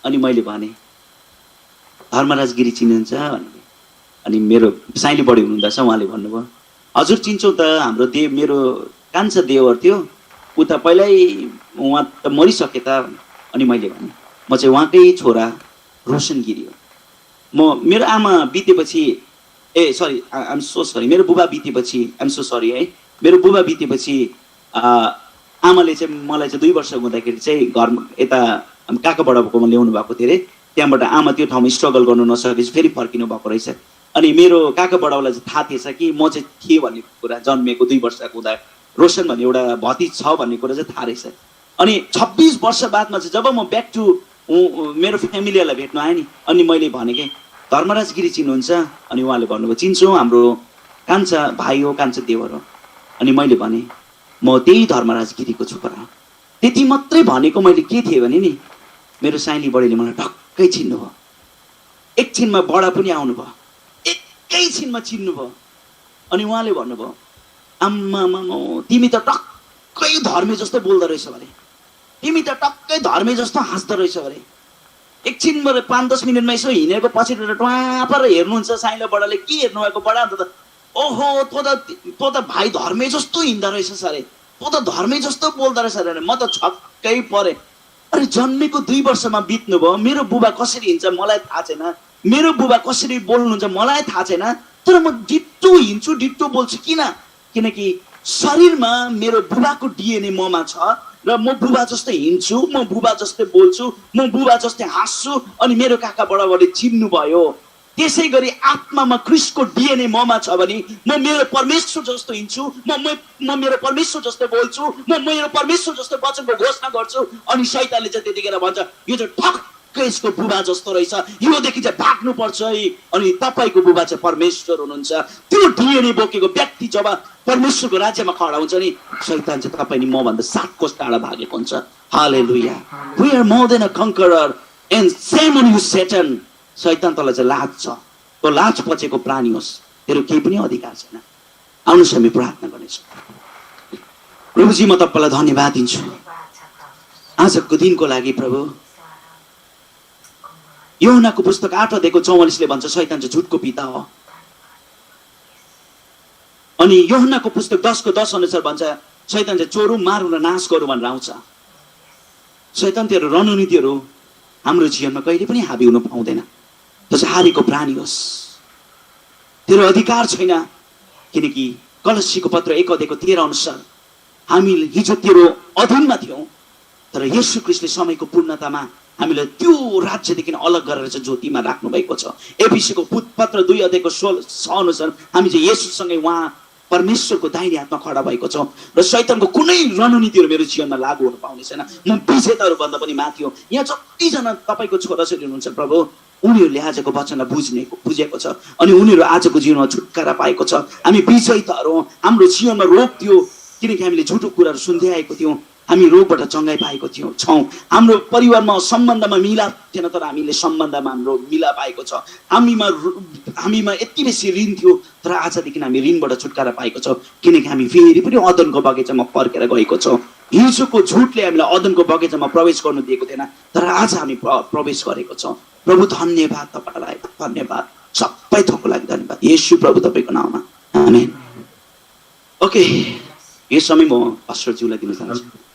अनि मैले भने धर्मराज गिरी चिन्नुहुन्छ भने। अनि मेरो साइली बडी हुनुहुँदो रहेछ, उहाँले भन्नुभयो हजुर चिन्छौँ त, हाम्रो मेरो कान्छा देवर थियो, उता पहिल्यै उहाँ त मरिसके त। अनि मैले भने म चाहिँ उहाँकै छोरा रोशन गिरी हो। मेरो आमा बितेपछि आइएम सो सरी, मेरो बुबा बितेपछि आइएम सो सरी है, मेरो बुबा बितेपछि आमाले चाहिँ मलाई चाहिँ 2 वर्ष हुँदाखेरि चाहिँ घरमा यता काका बडाबाकोमा ल्याउनु भएको थियो अरे। त्यहाँबाट आमा त्यो ठाउँमा स्ट्रगल गर्नु नसकेपछि फेरि फर्किनु भएको रहेछ। अनि मेरो काका बडाउलाई चाहिँ थाहा थिएछ कि म चाहिँ थिएँ भन्ने कुरा, जन्मेको 2 वर्षको हुँदा रोशन भन्ने एउटा भतिज छ भन्ने कुरा चाहिँ थाहा रहेछ। अनि 26 वर्ष बादमा चाहिँ जब म ब्याक टु मेरो फ्यामिलीलाई भेट्न आएँ नि, अनि मैले भने कि धर्मराज गिरी चिन्नुहुन्छ? अनि उहाँले भन्नुभयो चिन्छौँ, हाम्रो कान्छा भाइ हो, कान्छा देवर हो। अनि मैले भने म त्यही धर्मराज गिरीको छोरा हो। त्यति मात्रै भनेको मैले के थिएँ भने नि, मेरो साइली बडीले मलाई टक्कै चिन्नुभयो। एकछिनमा बडा पनि आउनुभयो, एकैछिनमा चिन्नुभयो। अनि उहाँले भन्नुभयो आम्मा तिमी त टक्कै धर्मे जस्तो बोल्दो रहेछ भने, तिमी त टक्कै धर्मे जस्तो हाँस्दो रहेछ भने। एकछिनमा 5-10 मिनटमा यसो हिँडेको पछि टुवा पर हेर्नुहुन्छ साइला बडाले, के हेर्नुभएको बडा त? ओहो तँ त भाइ धर्मे जस्तो हिँड्दो रहेछस् अरे, तँ त धर्मे जस्तो बोल्दो रहेछ अरे। म त छक्कै परेँ। अरे जन्मेको 2 वर्षमा बित्नुभयो। मेरो बुबा कसरी हिँड्छ मलाई थाहा छैन, मेरो बुबा कसरी बोल्नुहुन्छ मलाई थाहा छैन, तर म डिट्टो हिँड्छु, डिट्टो बोल्छु। किनकि शरीरमा मेरो बुबाको डिएनए ममा छ र म बुबा जस्तै हिँड्छु, म बुबा जस्तै बोल्छु, म बुबा जस्तै हाँस्छु। अनि मेरो काका बडाबाले चिन्नु भयो। त्यसै गरी आत्मामा क्रिस्टको डिएनए ममा छ भने म मेरो परमेश्वर जस्तो हिँड्छु, म मेरो परमेश्वर जस्तो बोल्छु, म मेरो परमेश्वर जस्तो वचनको घोषणा गर्छु। अनि शैतानले चाहिँ त्यतिखेर भन्छ यो चाहिँ ठक्कै यसको बुबा जस्तो रहेछ, योदेखि चाहिँ भाग्नु पर्छ है। अनि तपाईँको बुबा चाहिँ परमेश्वर हुनुहुन्छ। त्यो डिएनए बोकेको व्यक्ति जब परमेश्वरको राज्यमा खडा हुन्छ नि, शैतान चाहिँ तपाईँ नि मभन्दा 7 कोस टाढा भागेको हुन्छ। Hallelujah. We are more than a conqueror and shame on you Satan. शैतान तँलाई चाहिँ लाज छ, तो लाज पचेको प्राणी होस्, तेरो केही पनि अधिकार छैन। आउनुहोस् हामी प्रार्थना गर्नेछौँ। प्रभुजी म तपाईँलाई धन्यवाद दिन्छु आजको दिनको लागि। प्रभु यूहन्नाको पुस्तक 8:44 भन्छ शैतान चाहिँ झुटको पिता हो। अनि यूहन्नाको पुस्तक 10:10 अनुसार भन्छ शैतान चाहिँ चोरौँ मारौँ र नाश गरौँ भनेर आउँछ। शैतान तेरो रणनीतिहरू हाम्रो जीवनमा कहिले पनि हाबी हुन पाउँदैन। त्यो चाहिँ हारेको प्राणी होस्, तेरो अधिकार छैन। किनकि कलसीको पत्र 1:13 अनुसार हामी हिजो तेरो अधीनमा थियौँ, तर येशू ख्रीष्टले समयको पूर्णतामा हामीलाई त्यो राज्यदेखि अलग गरेर चाहिँ ज्योतिमा राख्नु भएको छ। एफिसीको पत्र 2:16 अनुसार हामी चाहिँ येशूसँगै उहाँ परमेश्वरको दाहिने हातमा खडा भएको छौँ र शैतानको कुनै रणनीतिहरू मेरो जीवनमा लागू हुन पाउने छैन। म विजेताहरू भन्दा पनि माथि हो। यहाँ जतिजना तपाईँको छोराछोरी हुनुहुन्छ प्रभु, उनीहरूले आजको वचनलाई बुझेको छ अनि उनीहरू आजको जीवनमा छुटकारा पाएको छ। हामी विजयीताहरू हौँ। हाम्रो जीवनमा रोग थियो किनकि हामीले झुटो कुराहरू सुन्दै आएको थियौँ, हामी रोगबाट चङ्गाइ पाएको छौँ। हाम्रो परिवारमा सम्बन्धमा मिलाप थिएन, तर हामीले सम्बन्धमा हाम्रो मिलाप आएको छ। हामीमा यति बेसी ऋण थियो, तर आजदेखि हामी ऋणबाट छुटकारा पाएको छौँ किनकि हामी फेरि पनि अदनको बगैँचामा फर्केर गएको छौँ। हिजोको झुटले हामीलाई अदनको बगैँचामा प्रवेश गर्नु दिएको थिएन, तर आज हामी प्रवेश गरेको छौँ। प्रभु धन्यवाद, तपाईँलाई धन्यवाद, सबै थोकको लागि धन्यवाद येशू प्रभु तपाईँको नाममा, आमेन। ओके, यो समय म पास्टरज्यूलाई दिन चाहन्छु।